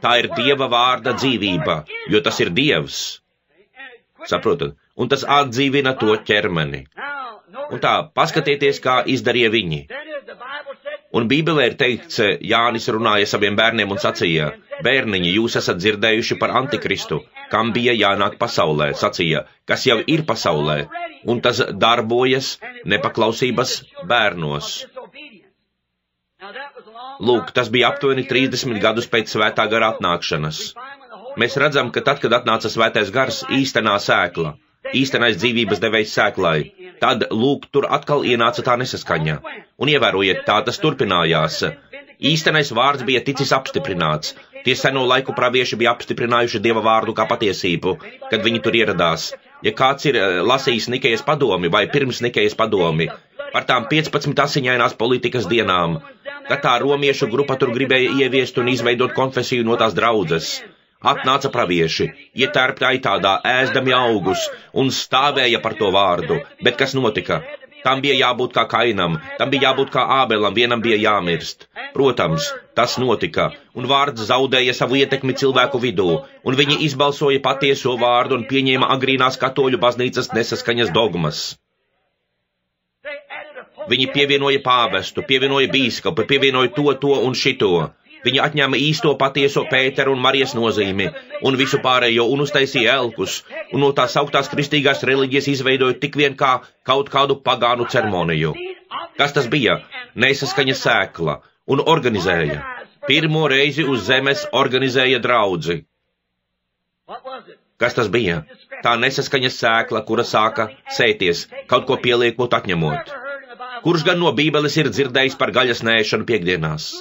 Tā ir Dieva vārda dzīvība, jo tas ir Dievs. Saprotat? Un tas atdzīvina to ķermeni. Un tā, paskatieties, kā izdarīja viņi. Un Bībelē ir teikts, Jānis runāja saviem bērniem un sacīja, bērniņi, jūs esat dzirdējuši par Antikristu, kam bija jānāk pasaulē, sacīja, kas jau ir pasaulē, un tas darbojas nepaklausības bērnos. Lūk, tas bija aptuveni 30 gadus pēc svētā gara atnākšanas. Mēs redzam, ka tad, kad atnāca svētais gars, īstenā sēkla, īstenais dzīvības devējs sēklai, tad, lūk, tur atkal ienāca tā nesaskaņa. Un ievērojiet, tā tas turpinājās. Īstenais vārds bija ticis apstiprināts. Tie seno laiku pravieši bija apstiprinājuši Dieva vārdu kā patiesību, kad viņi tur ieradās. Ja kāds ir lasījis Nikejas padomi vai pirms Nikejas padomi, par tām 15 asiņainās politikas dienām, kad tā romiešu grupa tur gribēja ieviest un izveidot konfesiju no tās draudzes. Atnāca pravieši, ietērptāji tādā ēzdami augus un stāvēja par to vārdu, bet kas notika? Tam bija jābūt kā Kainam, tam bija jābūt kā Ābelam, vienam bija jāmirst. Protams, tas notika, un vārds zaudēja savu ietekmi cilvēku vidū, un viņi izbalsoja patieso vārdu un pieņēma agrīnās katoļu baznīcas nesaskaņas dogmas. Viņi pievienoja pāvestu, pievienoja bīskapu, pievienoja to un šito. Viņi atņēma īsto patieso Pēteru un Marijas nozīmi, un visu pārējo, un uztaisīja elkus, un no tās sauktās kristīgās reliģijas izveidoja tik vien kā kaut kādu pagānu ceremoniju. Kas tas bija? Nesaskaņa sēkla, un organizēja. Pirmo reizi uz zemes organizēja draudzi. Kas tas bija? Tā nesaskaņa sēkla, kura sāka sēties, kaut ko pieliekot atņemot. Kurš gan no Bībeles ir dzirdējis par gaļas nēšanu piekdienās?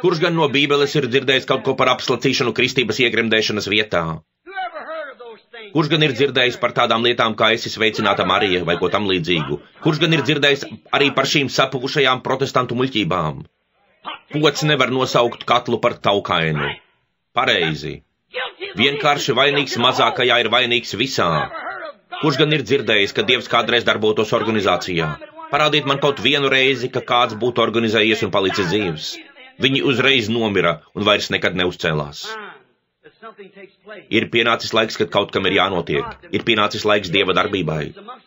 Kurš gan no Bībeles ir dzirdējis kaut ko par apslacīšanu kristības iegremdēšanas vietā? Kurš gan ir dzirdējis par tādām lietām, kā esi sveicināta Marija vai ko tam līdzīgu? Kurš gan ir dzirdējis arī par šīm sapuvušajām protestantu muļķībām? Pods nevar nosaukt katlu par taukainu. Pareizi. Vienkārši vainīgs mazākajā ir vainīgs visā. Kurš gan ir dzirdējis, ka Dievs kādreiz darbotos organizācijā? Parādiet man kaut vienu reizi, ka kāds būtu organizējies un palicis dzīvs. Viņi uzreiz nomira un vairs nekad neuzcēlās. Ir pienācis laiks, kad kaut kam ir jānotiek. Ir pienācis laiks Dieva darbībai.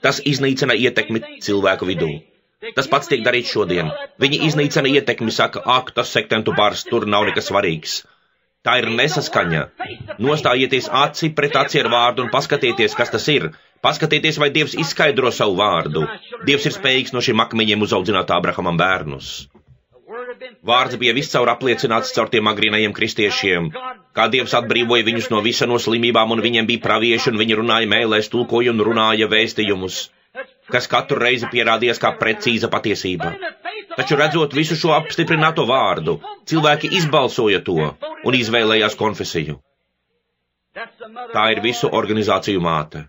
Tas iznīcina ietekmi cilvēku vidū. Tas pats tiek darīts šodien. Viņi iznīcina ietekmi, saka, ak, tas sektentu bars, tur nav nekas svarīgs. Tā ir nesaskaņa. Nostājieties aci pret aci ar vārdu un paskatieties, kas tas ir. Paskatieties, vai Dievs izskaidro savu vārdu. Dievs ir spējīgs no šiem akmeņiem uzaudzināt Ābrahamam bērnus. Vārds bija viscaur apliecināts caur tiem agrīnajiem kristiešiem, kā Dievs atbrīvoja viņus no visa no slimībām, un viņiem bija pravieši, un viņi runāja mēlēs, tulkoja un runāja vēstījumus, kas katru reizi pierādījās kā precīza patiesība. Taču redzot visu šo apstiprināto vārdu, cilvēki izbalsoja to un izvēlējās konfesiju. Tā ir visu organizāciju māte.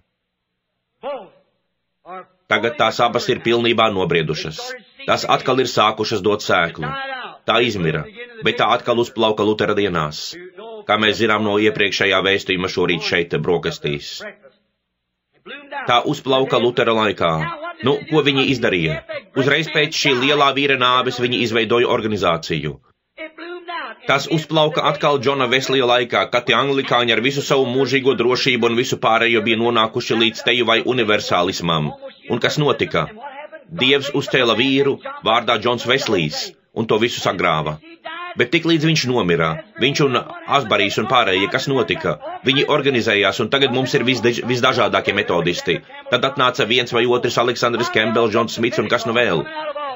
Tagad tās abas ir pilnībā nobriedušas. Tās atkal ir sākušas dot sēklu. Tā izmira, bet tā atkal uzplauka Lutera dienās, kā mēs zinām no iepriekšējā vēstījuma šorīt šeit brokastīs. Tā uzplauka Lutera laikā. Nu, ko viņi izdarīja? Uzreiz pēc šī lielā vīra nāves viņi izveidoja organizāciju. Tas uzplauka atkal Džona Veslija laikā, kad tie anglikāņi ar visu savu mūžīgo drošību un visu pārējo bija nonākuši līdz teju vai universālismam. Un kas notika? Dievs uzcēla vīru vārdā Džons Veslijs un to visu sagrāva. Bet tik līdz viņš nomira, viņš un Asbarijs un pārējie, kas notika? Viņi organizējās, un tagad mums ir visdažādākie metodisti. Tad atnāca viens vai otrs Aleksandrs Kembels, Džons Smits un kas nu vēl.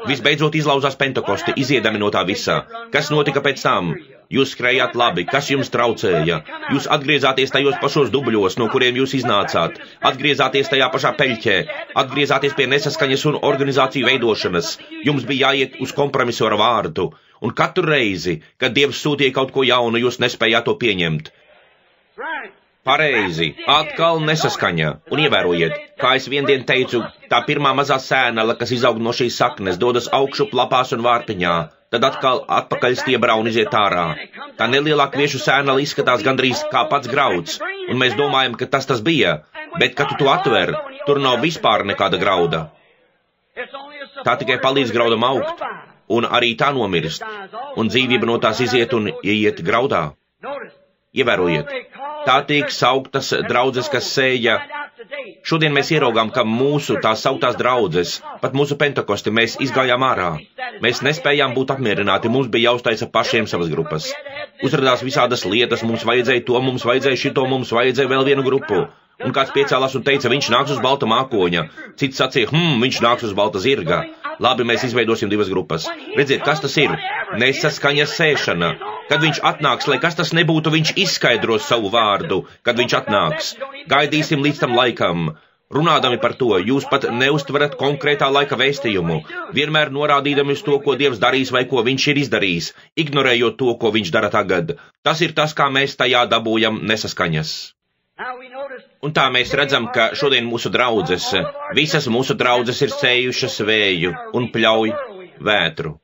Visbeidzot izlauzās Pentekosti, iziedami no tā visā. Kas notika pēc tam? Jūs skrējāt labi, kas jums traucēja? Jūs atgriezāties tajos pašos dubļos, no kuriem jūs iznācāt. Atgriezāties tajā pašā peļķē. Atgriezāties pie nesaskaņas un organizāciju veidošanas. Jums bija jāiet uz kompromisu ar vārdu. Un katru reizi, kad Dievs sūtīja kaut ko jaunu, jūs nespējāt to pieņemt. Pareizi, atkal nesaskaņa. Un ievērojiet, kā es viendien teicu, tā pirmā mazā sēnela, kas izaug no šīs saknes, dodas augšu lapās un vārpiņā, tad atkal atpakaļ stiebrā un iziet ārā. Tā nelielā kviešu sēnela izskatās gandrīz kā pats grauds, un mēs domājam, ka tas bija, bet, kad tu to atver, tur nav vispār nekāda grauda. Tā tikai palīdz graudam augt, un arī tā nomirst, un dzīvība no tās iziet un ieiet graudā. Ievērojiet, tā tiek sauktas draudzes, kas sēja. Šodien mēs ieraugām, ka mūsu tās sauktās draudzes, pat mūsu Pentekosti, mēs izgājām ārā. Mēs nespējām būt apmierināti, mums bija jāuztaisa pašiem savas grupas. Uzradās visādas lietas, mums vajadzēja to, mums vajadzēja šito, mums vajadzēja vēl vienu grupu. Un kāds piecēlās un teica, viņš nāks uz balta mākoņa. Cits sacīja, viņš nāks uz balta zirga. Labi, mēs izveidosim divas grupas. Redziet, kas tas ir? Nesaskaņas sēšana. Kad viņš atnāks, lai kas tas nebūtu, viņš izskaidros savu vārdu, kad viņš atnāks. Gaidīsim līdz tam laikam. Runādami par to, jūs pat neuztverat konkrētā laika vēstījumu, vienmēr norādīdami uz to, ko Dievs darīs vai ko viņš ir izdarījis, ignorējot to, ko viņš dara tagad. Tas ir tas, kā mēs tajā dabūjam nesaskaņas. Un tā mēs redzam, ka šodien mūsu draudzes, visas mūsu draudzes ir sējušas vēju un pļauj vētru.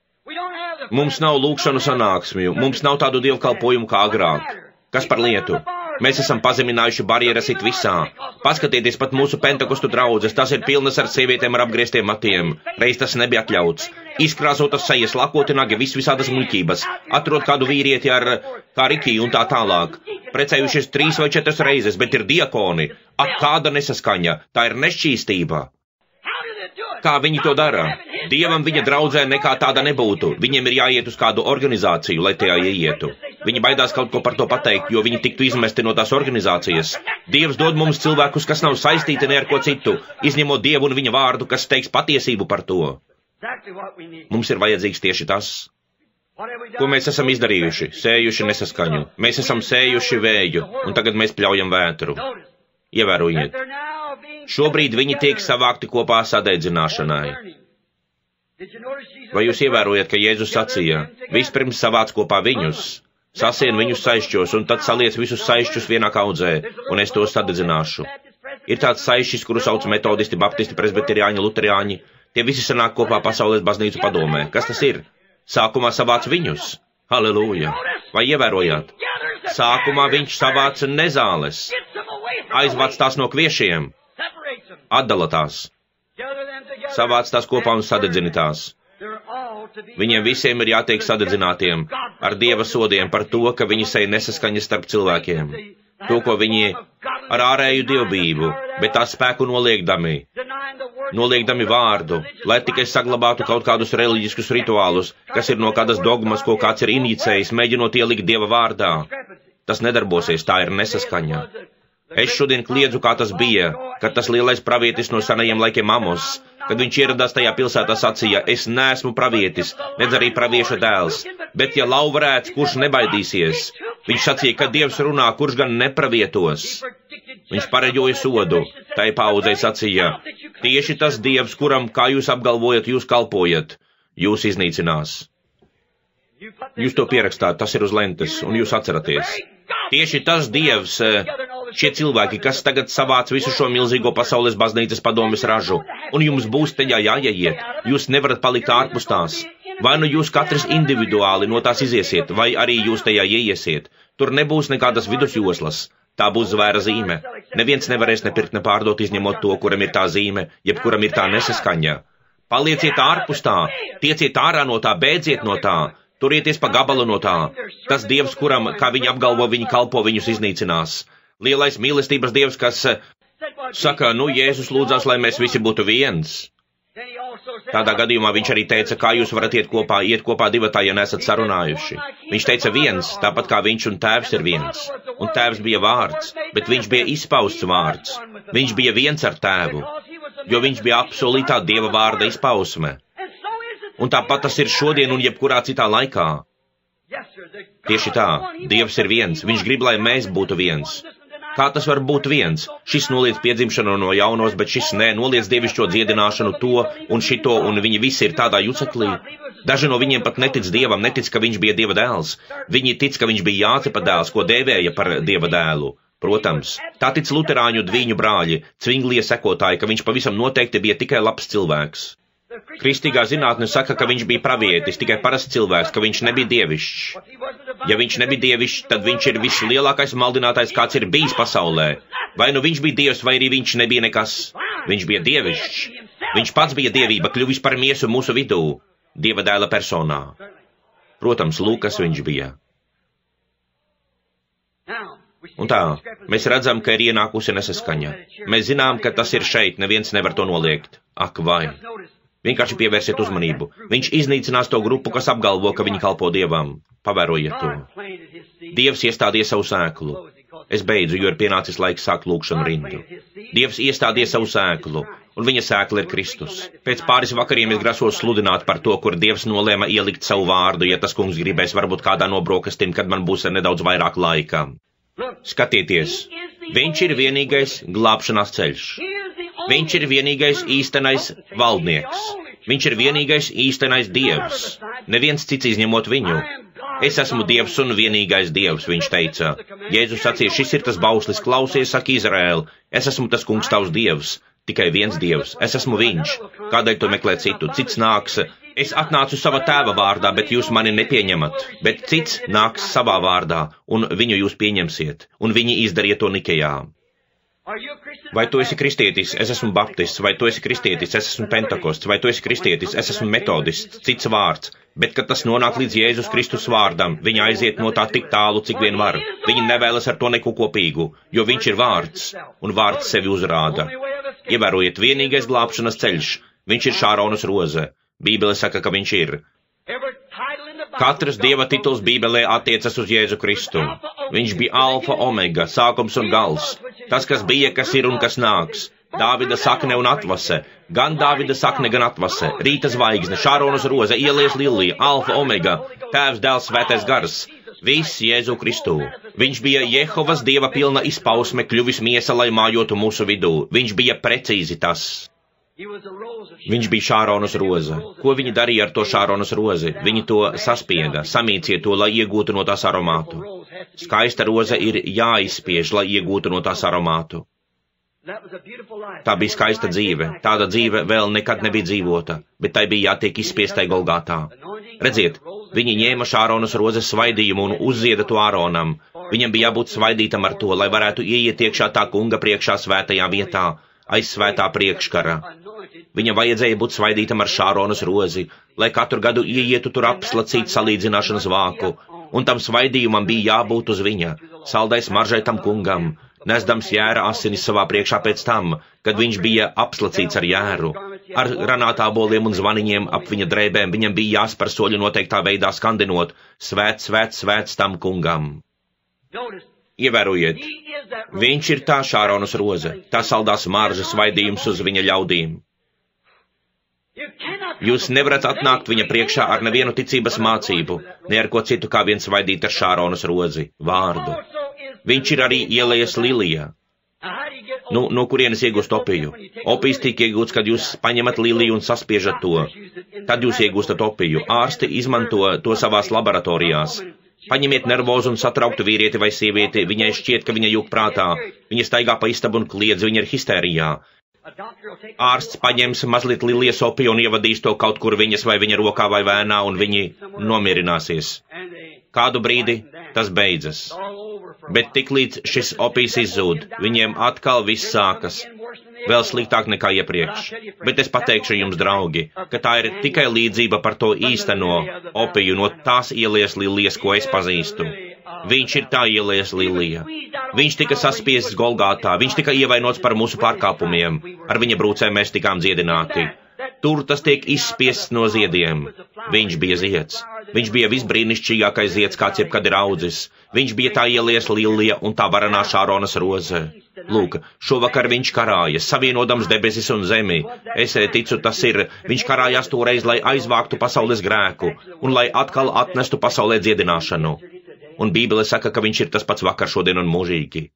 Mums nav lūkšanu sanāksmju, mums nav tādu dievkalpojumu kā agrāk. Kas par lietu? Mēs esam pazeminājuši barjeras it visā. Paskatieties pat mūsu Pentekostu draudzes, tas ir pilnas ar sievietēm ar apgrieztiem matiem. Reiz tas nebija atļauts. Izkrāsotas sejas, lakoti nagi, visādas muļķības. Atrod kādu vīrieti ar kā Rikiju un tā tālāk. Precējušies 3 vai 4 reizes, bet ir diakoni. Ak, kāda nesaskaņa, tā ir nešķīstība. Kā viņi to dara? Dievam viņa draudzē nekā tāda nebūtu. Viņiem ir jāiet uz kādu organizāciju, lai tajā ieietu. Viņi baidās kaut ko par to pateikt, jo viņi tiktu izmesti no tās organizācijas. Dievs dod mums cilvēkus, kas nav saistīti ne ar ko citu, izņemot Dievu un viņa vārdu, kas teiks patiesību par to. Mums ir vajadzīgs tieši tas. Ko mēs esam izdarījuši? Sējuši nesaskaņu. Mēs esam sējuši vēju, un tagad mēs pļaujam vētru. Ievērojiet. Šobrīd viņi tiek savākti kopā sadeidzināšanai. Vai jūs ievērojat, ka Jēzus sacīja, vispirms savāc kopā viņus, sasien viņus saišķos, un tad saliec visus saišķus vienā kaudzē, un es tos sadedzināšu. Ir tāds saišķis, kuru sauc metodisti, baptisti, presbiteriāņi, luteriāņi, tie visi sanāk kopā pasaules baznīcu padomē. Kas tas ir? Sākumā savāc viņus. Halleluja! Vai ievērojāt? Sākumā viņš savāca nezāles, aizvāc tās no kviešiem, atdala tās. Savāc tās kopā un sadedzini tās. Viņiem visiem ir jātiek sadedzinātiem ar Dieva sodiem par to, ka viņi sēj nesaskaņas starp cilvēkiem. To, ko viņi ar ārēju dievbību, bet tā spēku noliegdami vārdu, lai tikai saglabātu kaut kādus reliģiskus rituālus, kas ir no kādas dogmas, ko kāds ir inicējis, mēģinot ielikt Dieva vārdā. Tas nedarbosies, tā ir nesaskaņa. Es šodien kliedzu, kā tas bija, kad tas lielais pravietis no senajiem laikiem Amos, kad viņš ieradās tajā pilsētā sacīja, es neesmu pravietis, nedz arī pravieša dēls, bet ja lauvarēts, kurš nebaidīsies, viņš sacīja, ka Dievs runā, kurš gan nepravietos. Viņš pareģoja sodu, tai paudzei sacīja, tieši tas Dievs, kuram, kā jūs apgalvojat, jūs kalpojat, jūs iznīcinās. Jūs to pierakstāt, tas ir uz lentes, un jūs atceraties. Tieši tas Dievs, šie cilvēki, kas tagad savāc visu šo milzīgo pasaules baznīcas padomes ražu, un jums būs tajā jāieiet, jūs nevarat palikt ārpus tās. Vai nu jūs katrs individuāli no tās iziesiet, vai arī jūs tajā ieiesiet. Tur nebūs nekādas vidusjoslas. Tā būs zvēra zīme. Neviens nevarēs nepirkt, ne pārdot, izņemot to, kuram ir tā zīme, jebkuram ir tā nesaskaņa. Palieciet ārpus tā, tieciet ārā no tā, bēdziet no tā, turieties pa gabalu no tā. Tas Dievs, kuram, kā viņi apgalvo, viņi kalpo, viņus iznīcinās. Lielais mīlestības Dievs, kas saka, nu, Jēzus lūdzās, lai mēs visi būtu viens. Tādā gadījumā viņš arī teica, kā jūs varat iet kopā divatā, ja nesat sarunājuši. Viņš teica viens, tāpat kā viņš un tēvs ir viens. Un tēvs bija vārds, bet viņš bija izpausts vārds. Viņš bija viens ar tēvu, jo viņš bija absolūtā Dieva vārda izpausme. Un tāpat tas ir šodien un jebkurā citā laikā. Tieši tā, Dievs ir viens, viņš grib, lai mēs būtu viens. Kā tas var būt viens? Šis noliedz piedzimšanu no jaunos, bet šis nē, noliedz dievišķo dziedināšanu to un šito, un viņi visi ir tādā juceklī. Daži no viņiem pat netic Dievam, netic, ka viņš bija Dieva dēls. Viņi tic, ka viņš bija Jācepa dēls, ko dēvēja par Dieva dēlu. Protams, tā tic luterāņu dvīņu brāļi, Cvinglie sekotāji, ka viņš pavisam noteikti bija tikai labs cilvēks. Kristīgā zinātne saka, ka viņš bija pravietis, tikai parasts cilvēks, ka viņš nebija dievišķs. Ja viņš nebija dievišķs, tad viņš ir vislielākais maldinātājs, kāds ir bijis pasaulē. Vai nu viņš bija dievs, vai arī viņš nebija nekas. Viņš bija dievišķs. Viņš pats bija dievība, kļuvis par miesu mūsu vidū, Dieva dēla personā. Protams, Lūkas viņš bija. Un tā, mēs redzam, ka ir ienākusi nesaskaņa. Mēs zinām, ka tas ir šeit, neviens nevar to noliegt. Ak, vai! Vienkārši pievērsiet uzmanību. Viņš iznīcinās to grupu, kas apgalvo, ka viņi kalpo Dievam. Pavērojiet to. Dievs iestādīja savu sēklu. Es beidzu, jo ir pienācis laiks sākt lūgšanu rindu. Dievs iestādīja savu sēklu, un viņa sēkla ir Kristus. Pēc pāris vakariem es grasos sludināt par to, kur Dievs nolēma ielikt savu vārdu, ja tas kungs gribēs varbūt kādā no brokastīm, kad man būs nedaudz vairāk laika. Skatieties, viņš ir vienīgais glābšanās ceļš. Viņš ir vienīgais īstenais valdnieks. Viņš ir vienīgais īstenais Dievs. Neviens cits izņemot viņu. Es esmu Dievs un vienīgais Dievs, viņš teica. Jēzus sacīja, šis ir tas bauslis, klausies, saka Izraēl. Es esmu tas kungs tavs Dievs. Tikai viens Dievs. Es esmu viņš. Kādēļ tu meklē citu? Cits nāks. Es atnācu sava tēva vārdā, bet jūs mani nepieņemat. Bet cits nāks savā vārdā, un viņu jūs pieņemsiet. Un viņi izdarīja to Nikejā. Vai tu esi kristietis, es esmu baptists, vai tu esi kristietis, es esmu pentakosts, vai tu esi kristietis, es esmu metodists, cits vārds, bet, kad tas nonāk līdz Jēzus Kristus vārdam, viņa aiziet no tā tik tālu, cik vien var. Viņa nevēlas ar to neko kopīgu, jo viņš ir vārds, un vārds sevi uzrāda. Ievērojiet, vienīgais glābšanas ceļš, viņš ir Šāronas roze. Bībele saka, ka viņš ir. Katrs Dieva tituls Bībelē attiecas uz Jēzu Kristu. Viņš bija alfa, omega, sākums un gals. Tas, kas bija, kas ir un kas nāks. Dāvida sakne un atvase. Gan Dāvida sakne, gan atvase. Rīta zvaigzne, Šāronas roze, ielies lilija, alfa, omega, tēvs, dēls, svētais gars. Viss Jēzu Kristu. Viņš bija Jehovas Dieva pilna izpausme, kļuvis miesa, lai mājotu mūsu vidū. Viņš bija precīzi tas. Viņš bija Šāronas roze. Ko viņi darīja ar to Šāronas rozi? Viņi to saspieda, samīcīja to, lai iegūtu no tās aromātu. Skaista roze ir jāizspiež, lai iegūtu no tās aromātu. Tā bija skaista dzīve. Tāda dzīve vēl nekad nebija dzīvota, bet tai bija jātiek izspiestai Golgātā. Redziet, viņi ņēma Šāronas rozes svaidījumu un uzzieda to Āronam. Viņam bija jābūt svaidītam ar to, lai varētu ieiet iekšā tā kunga priekšā svētajā vietā, aiz svētā priekškara. Viņam vajadzēja būt svaidītam ar Šāronas rozi, lai katru gadu ieietu tur apslacīt salīdzināšanas vāku, un tam svaidījumam bija jābūt uz viņa, saldais maržai tam kungam, nesdams jēra asinis savā priekšā pēc tam, kad viņš bija apslacīts ar jēru. Ar granātāboliem un zvaniņiem ap viņa drēbēm viņam bija jāspēr soļu noteiktā veidā skandinot: Svēts, svēts, svēts tam kungam. Ievērojiet, viņš ir tā Šāronas roze, tā saldās maržas vaidījums uz viņa ļaudīm. Jūs nevarat atnākt viņa priekšā ar nevienu ticības mācību, ne ar ko citu kā vien svaidīt ar Šāronas rozi, vārdu. Viņš ir arī ielējas lilija. No kurienes iegūst opiju? Opijas tiek iegūts, kad jūs paņemat liliju un saspiežat to. Tad jūs iegūstat opiju. Ārsti izmanto to savās laboratorijās. Paņemiet nervozu un satrauktu vīrieti vai sievieti, viņai šķiet, ka viņa jūg prātā. Viņa staigā pa istabu un kliedz, viņa ir histērijā. Ārsts paņems mazliet lilijas opiju un ievadīs to kaut kur viņas vai viņa rokā vai vēnā, un viņi nomierināsies. Kādu brīdi tas beidzas. Bet tiklīdz šis opijs izzūd, viņiem atkal viss sākas. Vēl sliktāk nekā iepriekš. Bet es pateikšu jums, draugi, ka tā ir tikai līdzība par to īsteno opiju no tās ielējas lilijas, ko es pazīstu. Viņš ir tā ielējas lilija. Viņš tika saspiests Golgātā, viņš tika ievainots par mūsu pārkāpumiem. Ar viņa brūcēm mēs tikām dziedināti. Tur tas tiek izspiests no ziediem. Viņš bija zieds. Viņš bija visbrīnišķīgākais zieds, kāds jebkad ir audzis. Viņš bija tā ielējas lilija un tā varenā Šāronas roze. Lūk, šovakar viņš karāja, savienodams debesis un zemi. Es ticu, tas ir, viņš karājās toreiz, lai aizvāktu pasaules grēku un lai atkal atnestu pasaulē dziedināšanu. Un Bībele saka, ka viņš ir tas pats vakar, šodien un mūžīgi.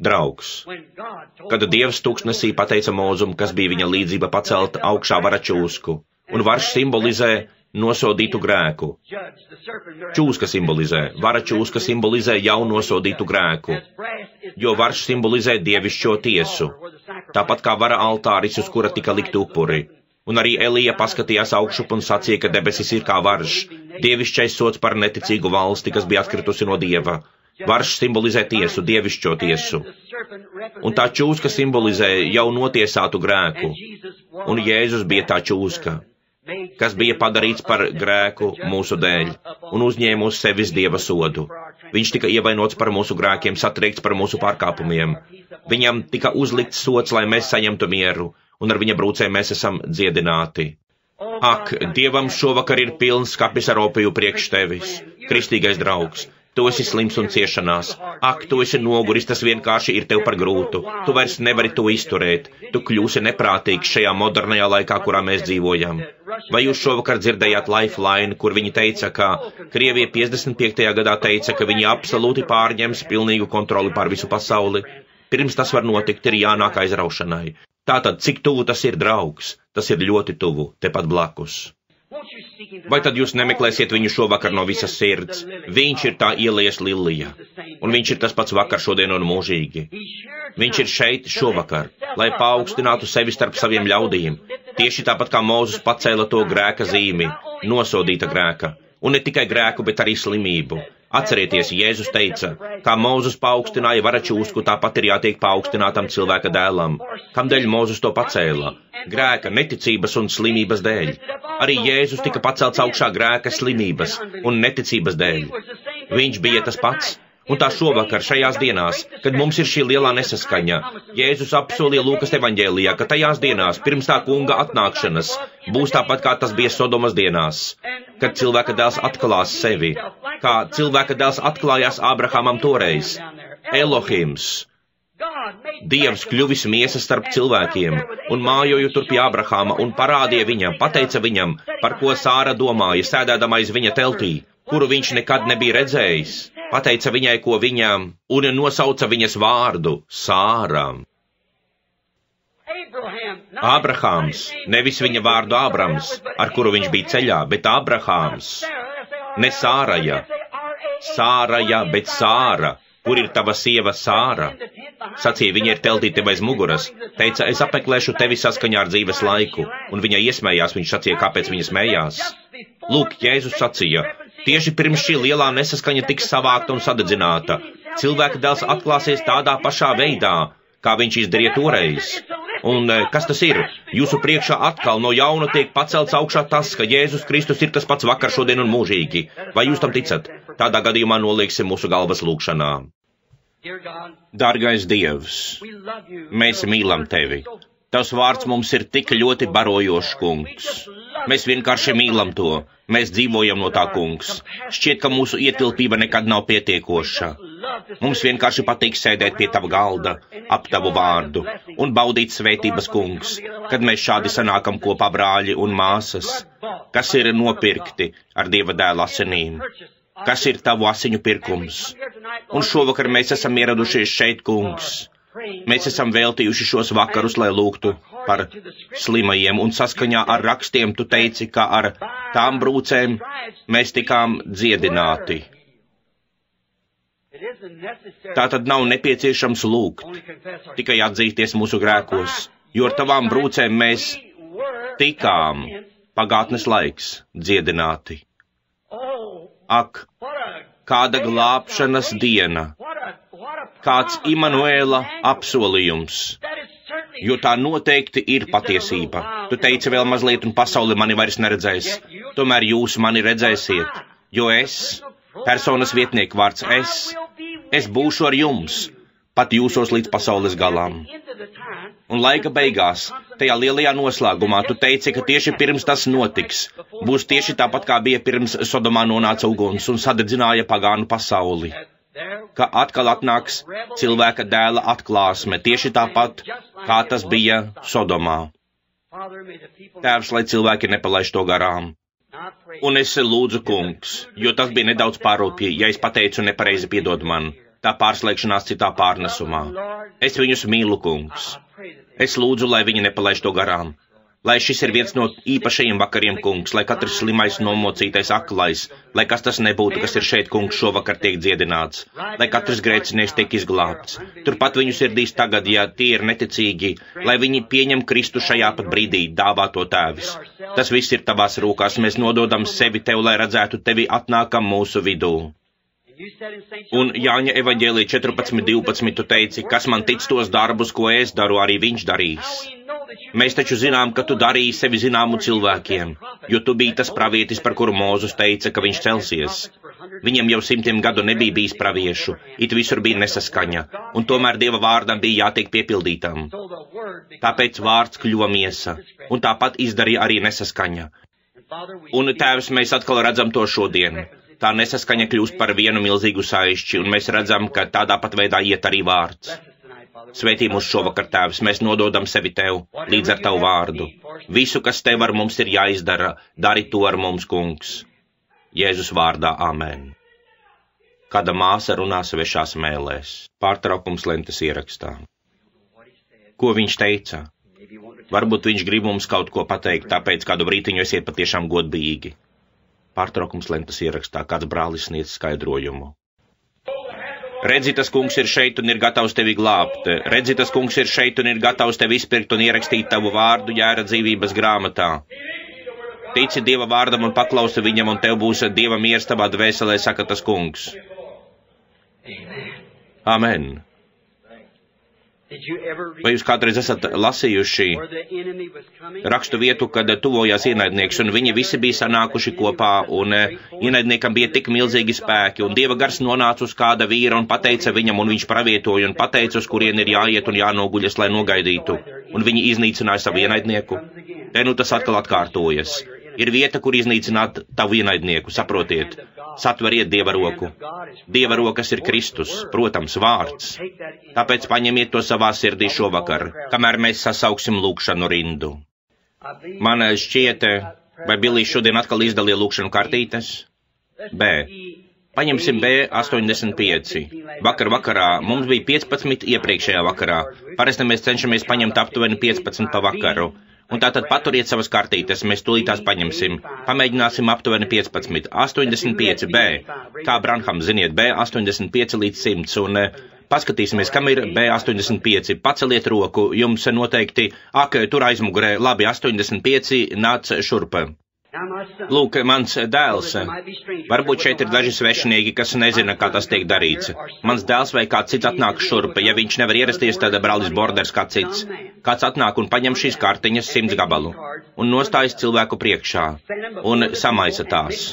Draugs, kad Dievs tūkstnesī pateica Mūzum, kas bija viņa līdzība pacelt augšā vara čūsku, un varš simbolizē nosodītu grēku. Čūska simbolizē, vara čūska simbolizē jau nosodītu grēku, jo varš simbolizē dievišķo tiesu, tāpat kā vara altāris, uz kura tika likt upuri. Un arī Elija paskatījās augšup un sacīja, ka debesis ir kā varš, dievišķais sods par neticīgu valsti, kas bija atkritusi no Dieva. Varš simbolizē tiesu, dievišķo tiesu. Un tā čūska simbolizē jau notiesātu grēku. Un Jēzus bija tā čūska, kas bija padarīts par grēku mūsu dēļ un uzņēma uz sevis Dieva sodu. Viņš tika ievainots par mūsu grēkiem, satriekts par mūsu pārkāpumiem. Viņam tika uzlikts sods, lai mēs saņemtu mieru, un ar viņa brūcēm mēs esam dziedināti. Ak, Dievam šovakar ir pilns skapis ar opiju priekš tevis, kristīgais draugs. Tu esi slims un ciešanās. Ak, tu esi noguris, tas vienkārši ir tev par grūtu. Tu vairs nevari to izturēt. Tu kļūsi neprātīgs šajā modernajā laikā, kurā mēs dzīvojam. Vai jūs šovakar dzirdējāt Lifeline, kur viņi teica, ka Krievija 55. gadā teica, ka viņi absolūti pārņems pilnīgu kontroli pār visu pasauli? Pirms tas var notikt, ir jānāk aizraušanai. Tātad, cik tuvu tas ir, draugs? Tas ir ļoti tuvu, tepat blakus. Vai tad jūs nemeklēsiet viņu šovakar no visas sirds? Viņš ir tā ielējas lilija, un viņš ir tas pats vakar, šodien un mūžīgi. Viņš ir šeit šovakar, lai paaugstinātu sevi starp saviem ļaudīm, tieši tāpat kā Mūzes pacēla to grēka zīmi, nosodīta grēka, un ne tikai grēku, bet arī slimību. Atcerieties, Jēzus teica, kā Mūzes paaugstināja vara čūsku, tāpat ir jātiek paaugstinātam cilvēka dēlam. Kamdēļ Mūzes to pacēla? Grēka, neticības un slimības dēļ. Arī Jēzus tika pacelts augšā grēka, slimības un neticības dēļ. Viņš bija tas pats. Un tā šovakar, šajās dienās, kad mums ir šī lielā nesaskaņa, Jēzus apsolīja Lūkas evaņģēlijā, ka tajās dienās, pirms tā kunga atnākšanas, būs tāpat kā tas bija Sodomas dienās, kad cilvēka dēls atklās sevi, kā cilvēka dēls atklājās Ābrahamam toreiz. Elohims, Dievs kļuvis miesa starp cilvēkiem, un mājoju tur pie Ābrahama, un parādīja viņam, pateica viņam, par ko Sāra domāja, sēdēdama aiz viņa teltī, kuru viņš nekad nebija redzējis. Pateica viņai, ko viņām, un nosauca viņas vārdu Sāram. Ābrahāms, nevis viņa vārdu Ābrams, ar kuru viņš bija ceļā, bet Ābrahāms, ne Sāraja. Sāraja, bet Sāra. Kur ir tava sieva Sāra? Sacīja, viņa ir teltī tev aiz muguras. Teica, es apmeklēšu tevi saskaņā ar dzīves laiku. Un viņa iesmējās, viņš sacīja, kāpēc viņa smējās. Lūk, Jēzus sacīja, tieši pirms šī lielā nesaskaņa tiks savākta un sadedzināta. Cilvēka dēls atklāsies tādā pašā veidā, kā viņš izdarīja toreiz. Un kas tas ir? Jūsu priekšā atkal no jauna tiek pacelts augšā tas, ka Jēzus Kristus ir tas pats vakar, šodien un mūžīgi. Vai jūs tam ticat? Tādā gadījumā nolieksim mūsu galvas lūkšanā. Dārgais Dievs, mēs mīlam Tevi. Tavs vārds mums ir tik ļoti barojošs, kungs. Mēs vienkārši mīlam to. Mēs dzīvojam no tā, kungs. Šķiet, ka mūsu ietilpība nekad nav pietiekoša. Mums vienkārši patīk sēdēt pie tava galda, ap tavu vārdu un baudīt svētības, kungs, kad mēs šādi sanākam kopā brāļi un māsas, kas ir nopirkti ar Dieva dēla asinīm, kas ir tavu asiņu pirkums. Un šovakar mēs esam ieradušies šeit, kungs. Mēs esam veltījuši šos vakarus, lai lūgtu par slimajiem, un saskaņā ar rakstiem tu teici, ka ar tām brūcēm mēs tikām dziedināti. Tātad nav nepieciešams lūgt, tikai atzīties mūsu grēkos, jo ar tavām brūcēm mēs tikām pagātnes laiks dziedināti. Ak, kāda glābšanas diena, kāds Imanuēla apsolījums, jo tā noteikti ir patiesība. Tu teici vēl mazliet, un pasauli mani vairs neredzēs, tomēr jūs mani redzēsiet, jo es, personas vietnieku vārds es būšu ar jums, pat jūsos līdz pasaules galām. Un laika beigās, tajā lielajā noslēgumā, tu teici, ka tieši pirms tas notiks, būs tieši tāpat, kā bija pirms Sodomā nonāca uguns un sadedzināja pagānu pasauli, ka atkal atnāks cilvēka dēla atklāsme, tieši tāpat, kā tas bija Sodomā. Tēvs, lai cilvēki nepalaiž to garām. Un es lūdzu, kungs, jo tas bija nedaudz pārūpīgi, ja es pateicu nepareizi, piedod man, tā pārslēgšanās citā pārnesumā. Es viņus mīlu, kungs. Es lūdzu, lai viņi nepalaiž to garām. Lai šis ir viens no īpašajiem vakariem, kungs, lai katrs slimais, nomocītais, aklais, lai kas tas nebūtu, kas ir šeit, kungs, šovakar tiek dziedināts, lai katrs grēcinieks tiek izglābts. Turpat viņu sirdīs tagad, ja tie ir neticīgi, lai viņi pieņem Kristu šajā pat brīdī, dāvāto tēvis. Tas viss ir tavās rūkās, mēs nododam sevi tev, lai redzētu tevi atnākam mūsu vidū. Un Jāņa evaņģēlī 14:12 tu teici, kas man tic tos darbus, ko es daru, arī viņš darīs. Mēs taču zinām, ka tu darīji sevi zināmu cilvēkiem, jo tu biji tas pravietis, par kuru Mūzus teica, ka viņš celsies. Viņam jau 100 gadu nebija bijis praviešu, it visur bija nesaskaņa, un tomēr Dieva vārdam bija jātiek piepildītam. Tāpēc vārds kļuva miesa, un tāpat izdarīja arī nesaskaņa. Un, Tēvs, mēs atkal redzam to šodien. Tā nesaskaņa kļūst par vienu milzīgu saišķi, un mēs redzam, ka tādā pat veidā iet arī vārds. Svētī mūs šovakar, Tēvs, mēs nododam sevi Tev, līdz ar Tavu vārdu. Visu, kas Tev ar mums ir jāizdara, dari to ar mums, kungs. Jēzus vārdā, āmen. Kāda māsa runā svešās mēlēs. Pārtraukums lentes ierakstā. Ko viņš teica? Varbūt viņš grib mums kaut ko pateikt, tāpēc kādu brītiņu esiet patiešām godbijīgi. Pārtraukums lentes ierakstā, kāds brālis sniedz skaidrojumu. Redzi, tas kungs ir šeit un ir gatavs tevi glābt. Redzi, tas kungs ir šeit un ir gatavs tevi izpirkt un ierakstīt tavu vārdu jēra dzīvības grāmatā. Tici Dieva vārdam un paklausi viņam, un tev būs Dieva miers tavā dvēselē, saka tas kungs. Amen. Vai jūs kādreiz esat lasījuši rakstu vietu, kad tuvojās ienaidnieks, un viņi visi bija sanākuši kopā, un ienaidniekam bija tik milzīgi spēki, un Dieva gars nonāca uz kāda vīra un pateica viņam, un viņš pravietoja un pateica, uz kurien ir jāiet un jānoguļas, lai nogaidītu, un viņi iznīcināja savu ienaidnieku. Te nu tas atkal atkārtojas. Ir vieta, kur iznīcināt tavu ienaidnieku, saprotiet. Satveriet Dieva roku. Dieva rokas ir Kristus, protams, vārds. Tāpēc paņemiet to savā sirdī šovakar, kamēr mēs sasauksim lūkšanu rindu. Man šķiet, vai Bilijs šodien atkal izdalīja lūkšanu kartītes? B. Paņemsim B85. Vakarā mums bija 15 iepriekšējā vakarā. Parasti mēs cenšamies paņemt aptuveni 15 pa vakaru. Un tātad paturiet savas kartītes, mēs tūlītās paņemsim. Pamēģināsim aptuveni 15. 85 B. Kā Branham, ziniet, B85 līdz 100. Un paskatīsimies, kam ir B85. Paceliet roku, jums noteikti, tur aizmugurē, labi, 85, nāc šurp. Lūk, mans dēls. Varbūt šeit ir daži svešinieki, kas nezina, kā tas tiek darīts. Mans dēls vai kāds cits atnāk šurp. Ja viņš nevar ierasties, tad brālis Borders kā cits. Kāds atnāk un paņem šīs kartiņas 100 gabalu un nostājas cilvēku priekšā un samaisa tās.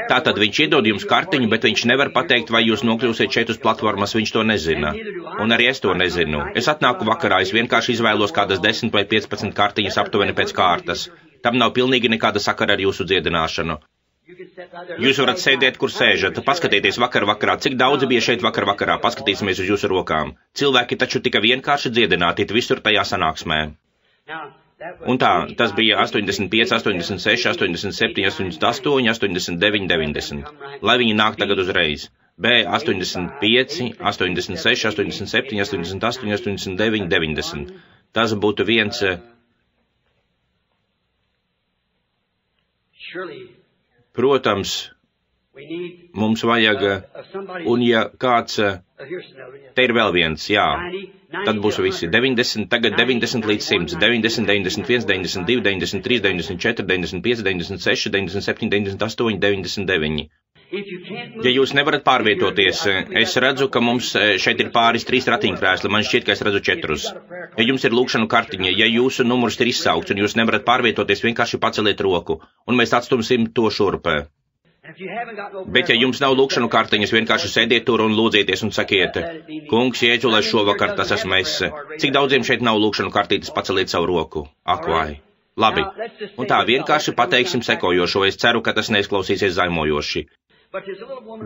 Tātad viņš iedod jums kartiņu, bet viņš nevar pateikt, vai jūs nokļūsiet šeit uz platformas, viņš to nezina. Un arī es to nezinu. Es atnāku vakarā, es vienkārši izvēlos kādas 10 vai 15 kartiņas aptuveni pēc kārtas. Tam nav pilnīgi nekāda sakara ar jūsu dziedināšanu. Jūs varat sēdēt, kur sēžat, paskatieties vakarā, cik daudzi bija šeit vakarā, paskatīsimies uz jūsu rokām. Cilvēki taču tika vienkārši dziedināti visur tajā sanāksmē. Un tā, tas bija 85, 86, 87, 88, 89, 90. Lai viņi nāk tagad uzreiz. B 85, 86, 87, 88, 89, 90. Tas būtu viens. Protams, mums vajag, un ja kāds, te ir vēl viens, jā, tad būs visi 90, tagad 90 līdz 100, 90, 91, 92, 93, 94, 95, 96, 97, 98, 99. Ja jūs nevarat pārvietoties, es redzu, ka mums šeit ir pāris 3 ratiņkrēsli, man šķiet, ka es redzu 4. Ja jums ir lūkšanu kartiņa, ja jūsu numurs ir izsaukts un jūs nevarat pārvietoties, vienkārši paceliet roku, un mēs atstumsim to šurpē. Bet ja jums nav lūkšanu kartiņas, vienkārši sēdiet tur un lūdzieties un sakiet, kungs, Jēzu, lai šovakar tas esmu es. Cik daudziem šeit nav lūkšanu kartītes, paceliet savu roku. Ak, vai. Labi. Un tā vienkārši pateiksim sekojošo, es ceru, ka tas neizklausīsies zaimojoši.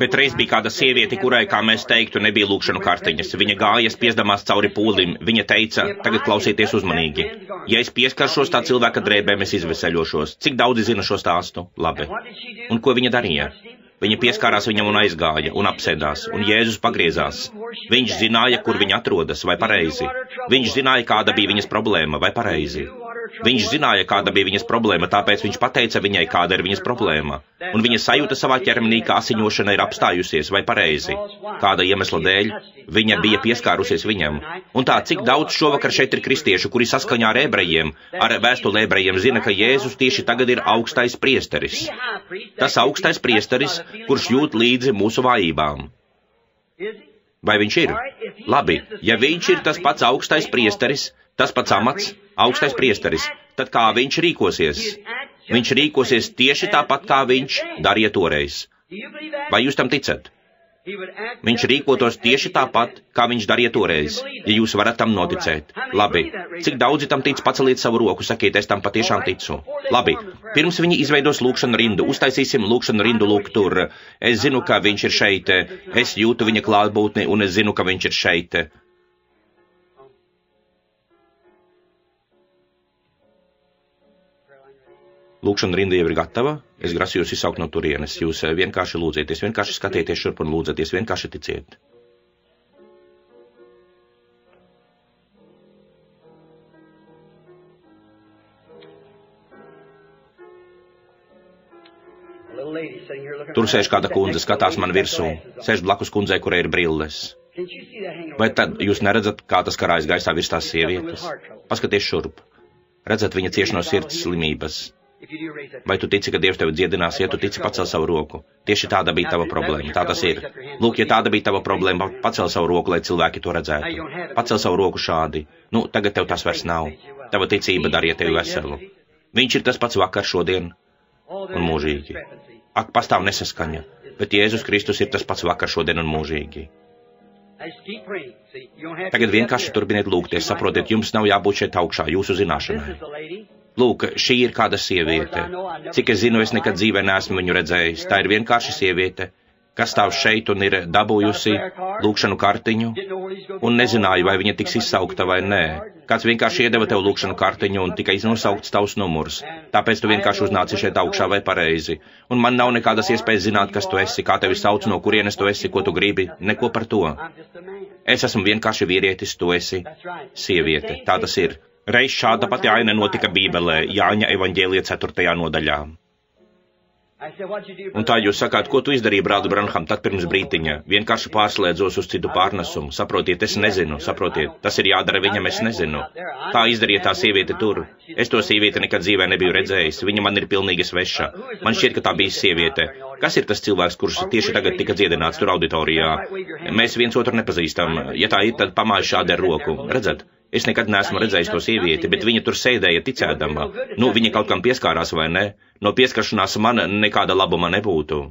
Bet reiz bija kāda sieviete, kurai, kā mēs teiktu, nebija lūkšanu kartiņas. Viņa gāja spiezdamās cauri pūlim. Viņa teica, tagad klausieties uzmanīgi. Ja es pieskaršos tā cilvēka drēbēm, es izveseļošos. Cik daudzi zina šo stāstu? Labi. Un ko viņa darīja? Viņa pieskārās viņam un aizgāja, un apsēdās, un Jēzus pagriezās. Viņš zināja, kur viņa atrodas, vai pareizi. Viņš zināja, kāda bija viņas problēma, vai pareizi. Viņš zināja, kāda bija viņas problēma, tāpēc viņš pateica viņai, kāda ir viņas problēma. Un viņa sajūta savā ķermenī, ka asiņošana ir apstājusies, vai pareizi. Kāda iemesla dēļ? Viņa bija pieskārusies viņam. Un tā, cik daudz šovakar šeit ir kristiešu, kuri saskaņā ar ebrejiem, ar vēstuli ebrejiem zina, ka Jēzus tieši tagad ir augstais priesteris. Tas augstais priesteris, kurš jūt līdzi mūsu vājībām. Vai viņš ir? Labi, ja viņš ir tas pats augstais priesteris, tas pats amats, augstais priesteris, tad kā viņš rīkosies? Viņš rīkosies tieši tāpat, kā viņš darīja toreiz. Vai jūs tam ticat? Viņš rīkotos tieši tāpat, kā viņš darīja toreiz, ja jūs varat tam noticēt. Labi, cik daudzi tam tic, paceliet savu roku, sakiet, es tam patiešām ticu. Labi, pirms viņi izveidos lūkšanu rindu, uztaisīsim lūkšanu rindu lūk tur. Es zinu, ka viņš ir šeit, es jūtu viņa klātbūtni un es zinu, ka viņš ir šeit. Lūkšana rinda jau ir gatava, es grasījos izsaukt no turienes, jūs vienkārši lūdzieties, vienkārši skatieties šurp un lūdzieties, vienkārši ticiet. Tur sēž kāda kundze, skatās man virsū, sēž blakus kundzei, kurai ir brilles. Vai tad jūs neredzat, kā tas karājas gaisā virs tās sievietes? Paskaties šurp. Redzat, viņa cieš no sirds slimības. Vai tu tici, ka Dievs tevi dziedinās, ja tu tici, pacel savu roku? Tieši tāda bija tava problēma, tā tas ir. Lūk, ja tāda bija tava problēma, pacel savu roku, lai cilvēki to redzētu. Pacel savu roku šādi. Nu, tagad tev tas vairs nav. Tava ticība darīja tevi veselu. Viņš ir tas pats vakar, šodien un mūžīgi. Ak, pastāv nesaskaņa, bet Jēzus Kristus ir tas pats vakar, šodien un mūžīgi. Tagad vienkārši turpiniet lūgties, saprotiet, jums nav jābūt šeit augšā, jūsu zināšanai. Lūk, šī ir kāda sieviete. Cik es zinu, es nekad dzīvē neesmu viņu redzējis. Tā ir vienkārši sieviete, kas stāv šeit un ir dabūjusi lūkšanu kartiņu un nezināju, vai viņa tiks izsaukta vai nē. Kāds vienkārši iedeva tev lūkšanu kartiņu un tikai nosaukts tavs numurs. Tāpēc tu vienkārši uznāci šeit augšā vai pareizi. Un man nav nekādas iespējas zināt, kas tu esi, kā tevi sauc, no kurienes tu esi, ko tu gribi. Neko par to. Es esmu vienkārši vīrietis, tu esi sieviete. Tā tas ir. Reiz šāda pati aina notika Bībelē, Jāņa evaņģēlija 4. nodaļā. Un tā jūs sakāt, ko tu izdarīji, brāli Branham, tad pirms brītiņa? Vienkārši pārslēdzos uz citu pārnesumu. Saprotiet, es nezinu, saprotiet, tas ir jādara viņam, es nezinu. Tā izdarīja tā sieviete tur. Es to sievieti nekad dzīvē nebiju redzējis, viņa man ir pilnīgi sveša. Man šķiet, ka tā bija sieviete. Kas ir tas cilvēks, kurš tieši tagad tika dziedināts tur auditorijā? Mēs viens otru nepazīstam. Ja tā ir, tad pamāj šādi ar roku. Redzat? Es nekad neesmu redzējis to sievieti, bet viņa tur sēdēja ticēdama. Nu, viņa kaut kam pieskārās vai ne? No pieskaršanās man nekāda labuma nebūtu.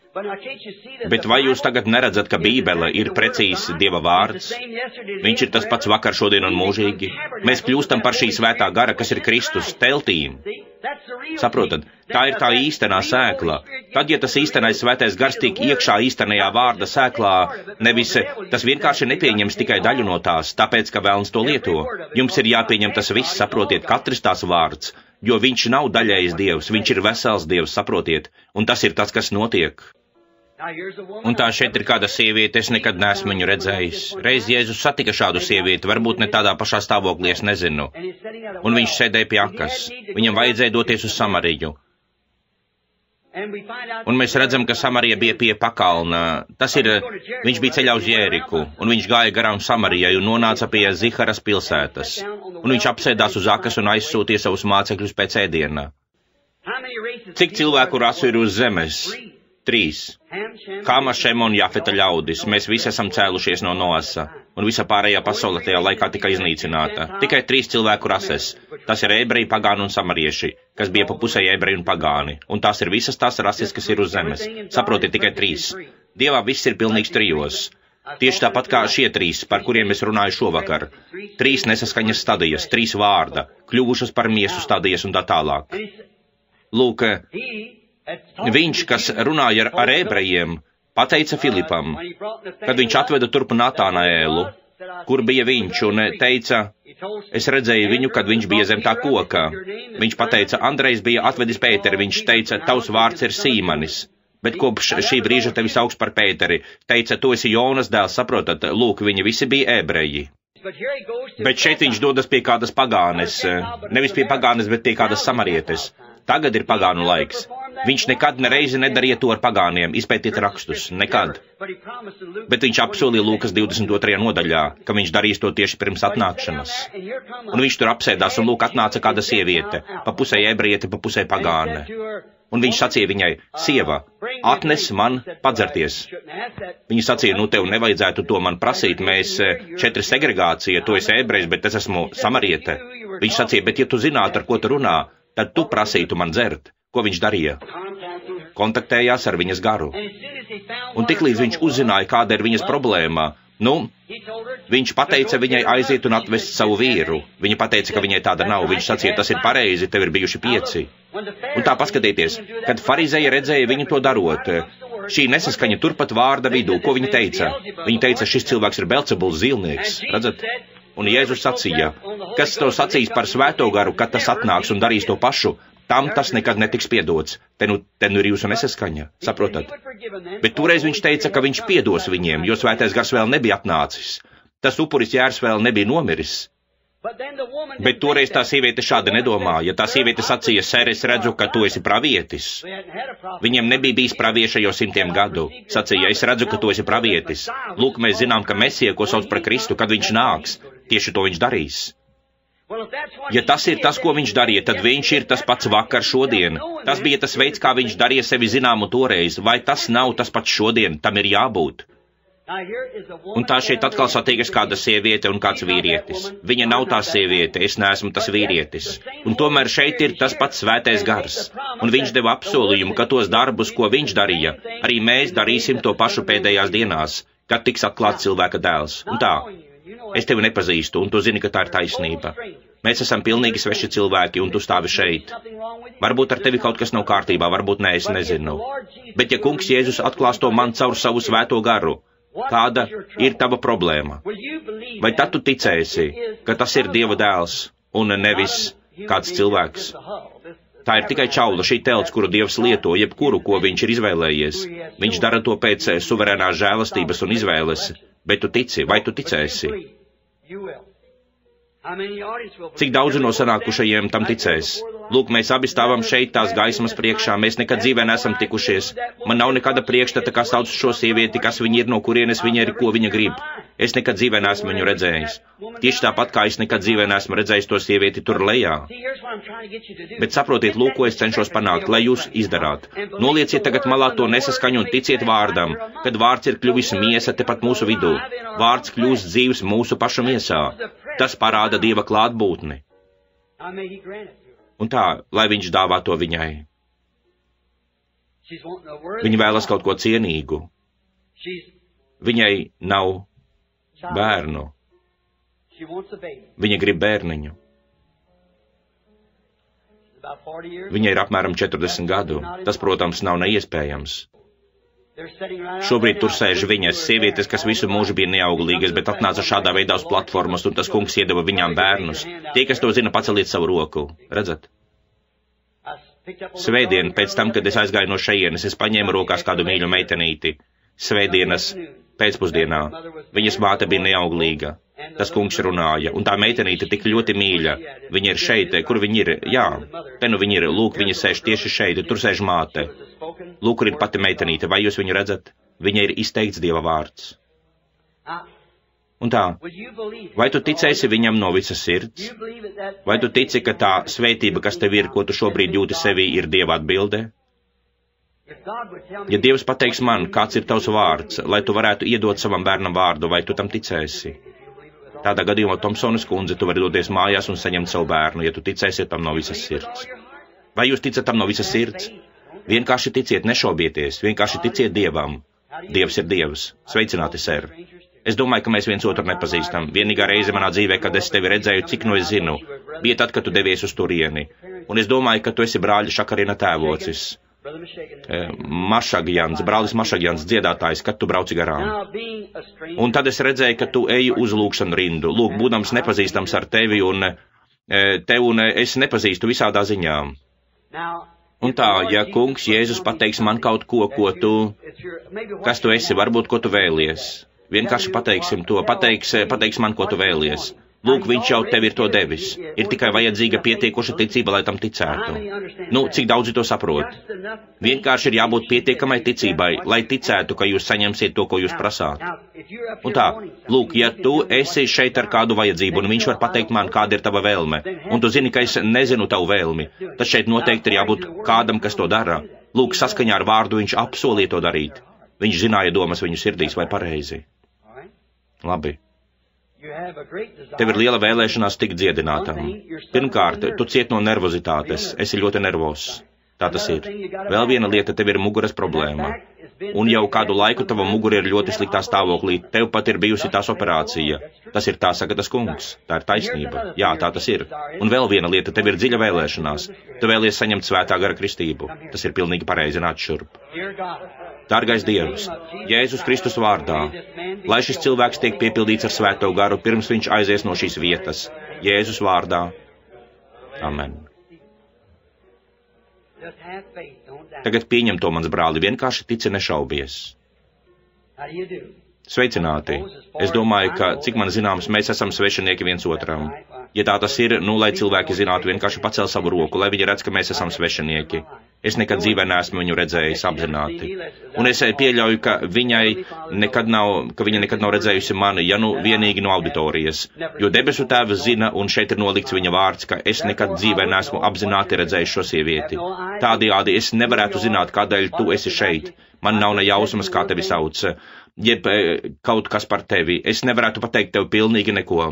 Bet vai jūs tagad neredzat, ka Bībele ir precīzi Dieva vārds? Viņš ir tas pats vakar, šodien un mūžīgi. Mēs kļūstam par šī svētā gara, kas ir Kristus, teltīm. Saprotat, tā ir tā īstenā sēkla. Tad, ja tas īstenais svētais gars tiek iekšā īstenajā vārda sēklā, nevis tas vienkārši nepieņems tikai daļu no tās, tāpēc, ka vēlns to lieto. Jums ir jāpieņem tas viss, saprotiet, katrs tās vārds, jo viņš nav daļējs Dievs, viņš ir vesels Dievs, saprotiet, un tas ir tas, kas notiek. Un tā šeit ir kāda sieviete, es nekad neesmu viņu redzējis. Reiz Jēzus satika šādu sievieti, varbūt ne tādā pašā stāvoklī, es nezinu. Un viņš sēdēja pie akas. Viņam vajadzēja doties uz Samariju. Un mēs redzam, ka Samarija bija pie pakalna. Viņš bija ceļā uz Jēriku, un viņš gāja garām Samarijai un nonāca pie Ziharas pilsētas. Un viņš apsēdās uz akas un aizsūtīja savus mācekļus pēc ēdiena. Cik cilvēku rasu ir uz zemes? 3. Kāma, Šema un Jafeta ļaudis, mēs visi esam cēlušies no Noasa, un visa pārējā pasaule tajā laikā tika iznīcināta. Tikai 3 cilvēku rases, tas ir ebreji, pagāni un samarieši, kas bija pa pusē ebreji un pagāni, un tās ir visas tās rases, kas ir uz zemes. Saprotiet, tikai 3. Dievā viss ir pilnīgs 3. Tieši tāpat kā šie 3, par kuriem es runāju šovakar. 3 nesaskaņas stadijas, 3 vārda, kļuvušas par miesu stadijas un tā tālāk. Lūk, viņš, kas runāja ar ebrejiem, pateica Filipam, kad viņš atveda turp Natānaēlu, kur bija viņš, un teica, es redzēju viņu, kad viņš bija zem tā koka. Viņš pateica, Andrejs bija atvedis Pēteri, viņš teica, tavs vārds ir Sīmanis, bet kopš šī brīža tevi sauks par Pēteri. Teica, tu esi Jonas dēls, saprotat, lūk, viņi visi bija ebreji. Bet šeit viņš dodas pie kādas pagānes, nevis pie pagānes, bet pie kādas samarietes. Tagad ir pagānu laiks. Viņš nekad nereizi nedarīja to ar pagāniem, izpētiet rakstus, nekad. Bet viņš apsolīja Lūkas 22. nodaļā, ka viņš darīs to tieši pirms atnākšanas. Un viņš tur apsēdās, un lūk, atnāca kāda sieviete, pa pusē ebriete, pa pusē pagāne. Un viņš sacīja viņai, sieva, atnes man padzerties. Viņa sacīja, nu tev nevajadzētu to man prasīt, mēs 4 segregācija, tu esi ebrejs, bet es esmu samariete. Viņš sacīja, bet ja tu zinātu, ar ko tu runā, tad tu prasītu man dzert. Ko viņš darīja? Kontaktējās ar viņas garu. Un tiklīdz viņš uzzināja, kāda ir viņas problēma, viņš pateica viņai aiziet un atvest savu vīru. Viņa pateica, ka viņai tāda nav. Viņš sacīja, tas ir pareizi, tev ir bijuši 5. Un tā paskatieties, kad farizeji redzēja viņu to darot, šī nesaskaņa turpat vārda vidū, ko viņa teica? Viņa teica, šis cilvēks ir Belcebuls zīlnieks, redzat? Un Jēzus sacīja, kas to sacīs par svēto garu, kad tas atnāks un darīs to pašu, tam tas nekad netiks piedots. Te nu ir jūsu nesaskaņa, saprotat? Bet toreiz viņš teica, ka viņš piedos viņiem, jo svētais gars vēl nebija atnācis. Tas upuris Jērs vēl nebija nomiris. Bet toreiz tā sieviete šādi nedomāja. Tā sieviete sacīja, ser, es redzu, ka tu esi pravietis. Viņiem nebija bijis pravieša jau 100 gadu. Sacīja, es redzu, ka tu esi pravietis. Lūk, mēs zinām, ka Mesija, ko sauc par Kristu, kad viņš nāks, tieši to viņš darīs. Ja tas ir tas, ko viņš darīja, tad viņš ir tas pats vakar šodien. Tas bija tas veids, kā viņš darīja sevi zināmu toreiz. Vai tas nav tas pats šodien? Tam ir jābūt. Un tā šeit atkal satiekas kāda sieviete un kāds vīrietis. Viņa nav tā sieviete, es neesmu tas vīrietis. Un tomēr šeit ir tas pats svētais gars. Un viņš deva apsolījumu, ka tos darbus, ko viņš darīja, arī mēs darīsim to pašu pēdējās dienās, kad tiks atklāts cilvēka dēls. Un tā. Es tevi nepazīstu, un tu zini, ka tā ir taisnība. Mēs esam pilnīgi sveši cilvēki, un tu stāvi šeit. Varbūt ar tevi kaut kas nav kārtībā, varbūt nē, es nezinu. Bet ja kungs Jēzus atklās to man caur savu svēto garu, kāda ir tava problēma? Vai tad tu ticēsi, ka tas ir Dieva dēls, un nevis kāds cilvēks? Tā ir tikai čaula, šī telts, kuru Dievs lieto, jebkuru, ko viņš ir izvēlējies. Viņš dara to pēc suverēnās žēlastības un izvēles. Bet tu tici, vai tu ticēsi? Cik daudzi no sanākušajiem tam ticēs? Lūk, mēs abi stāvam šeit tās gaismas priekšā, mēs nekad dzīvē neesam tikušies. Man nav nekāda priekšstata, kas sauc šo sievieti, kas viņa ir, no kurienes viņa ir, ko viņa grib. Es nekad dzīvē neesmu viņu redzējis. Tieši tāpat, kā es nekad dzīvē neesmu redzējis to sievieti tur lejā. Bet saprotiet, lūk, ko es cenšos panākt, lai jūs izdarāt. Nolieciet tagad malā to nesaskaņu un ticiet vārdam, kad vārds ir kļuvis miesa tepat mūsu vidū. Vārds kļūst dzīves mūsu pašu miesā. Tas parāda Dieva klātbūtni. Un tā, lai viņš dāvā to viņai. Viņa vēlas kaut ko cienīgu. Viņai nav bērnu. Viņa grib bērniņu. Viņai ir apmēram 40 gadu. Tas, protams, nav neiespējams. Šobrīd tur sēž viņas sievietes, kas visu mūžu bija neauglīgas, bet atnāca šādā veidā uz platformas, un tas kungs iedeva viņām bērnus. Tie, kas to zina, paceliet savu roku. Redzat? Svētdien, pēc tam, kad es aizgāju no šejienes, es paņēmu rokās kādu mīļu meitenīti. Svētdienas pēcpusdienā. Viņas māte bija neauglīga. Tas kungs runāja, un tā meitenīte tik ļoti mīļa. Viņa ir šeit, kur viņa ir? Jā, te nu viņa ir, lūk, viņa sēž tieši šeit, tur sēž māte. Lūk, kur ir pati meitenīte, vai jūs viņu redzat? Viņa ir izteikts Dieva vārds. Un tā, vai tu ticēsi viņam no visas sirds? Vai tu tici, ka tā svētība, kas tev ir, ko tu šobrīd jūti sevī, ir Dieva atbilde? Ja Dievs pateiks man, kāds ir tavs vārds, lai tu varētu iedot savam bērnam vārdu, vai tu tam ticēsi? Tādā gadījumā, Tomsonas kundze, tu vari doties mājās un saņemt savu bērnu, ja tu ticēsi tam no visas sirds. Vai jūs ticat tam no visas sirds? Vienkārši ticiet, nešaubieties, vienkārši ticiet Dievam. Dievs ir Dievs. Sveicināti, ser. Es domāju, ka mēs viens otru nepazīstam. Vienīgā reize manā dzīvē, kad es tevi redzēju, cik no es zinu, bija tad, kad tu devies uz turieni. Un es domāju, ka tu esi brāļa Šakarina tēvocis. Mašagjans, brālis Mašagjans, dziedātājs, kad tu brauci garām. Un tad es redzēju, ka tu eji uz lūkšanu rindu. Lūk, būdams nepazīstams ar tevi un es nepazīstu visādā ziņā. Un tā, ja kungs Jēzus pateiks man kaut ko, kas tu esi, varbūt, ko tu vēlies. Vienkārši pateiksim to, pateiks man, ko tu vēlies. Lūk, viņš jau tev ir to devis. Ir tikai vajadzīga pietiekoša ticība, lai tam ticētu. Nu, cik daudzi to saprot? Vienkārši ir jābūt pietiekamai ticībai, lai ticētu, ka jūs saņemsiet to, ko jūs prasāt. Un tā, lūk, ja tu esi šeit ar kādu vajadzību, un viņš var pateikt man, kāda ir tava vēlme, un tu zini, ka es nezinu tavu vēlmi, tad šeit noteikti ir jābūt kādam, kas to dara. Lūk, saskaņā ar vārdu viņš apsolīja to darīt. Viņš zināja domas viņu sirdīs, vai pareizi. Labi. Tev ir liela vēlēšanās tikt dziedinātam. Pirmkārt, tu ciet no nervozitātes, esi ļoti nervos. Tā tas ir. Vēl viena lieta, tev ir muguras problēma. Un jau kādu laiku tava mugura ir ļoti sliktā stāvoklī, tev pat ir bijusi tās operācija. Tas ir tā, saka tas kungs. Tā ir taisnība. Jā, tā tas ir. Un vēl viena lieta, tev ir dziļa vēlēšanās. Tu vēlies saņemt svētā gara kristību. Tas ir pilnīgi pareizi, nāc šurp. Dārgais Dievs, Jēzus Kristus vārdā, lai šis cilvēks tiek piepildīts ar svēto garu, pirms viņš aizies no šīs vietas. Jēzus vārdā. Amen. Tagad pieņem to, mans brāli, vienkārši tici, nešaubies. Sveicināti. Es domāju, ka, cik man zināms, mēs esam svešinieki viens otram. Ja tā tas ir, nu, lai cilvēki zinātu, vienkārši pacel savu roku, lai viņi redz, ka mēs esam svešinieki. Es nekad dzīvē neesmu viņu redzējis apzināti. Un es pieļauju, ka viņa nekad nav redzējusi mani, ja nu vienīgi no auditorijas. Jo debesu tēvs zina, un šeit ir nolikts viņa vārds, ka es nekad dzīvē neesmu apzināti redzējis šo sievieti. Tādējādi es nevarētu zināt, kādēļ tu esi šeit. Man nav ne jausmas, kā tevi sauc, jeb kaut kas par tevi. Es nevarētu pateikt tev pilnīgi neko.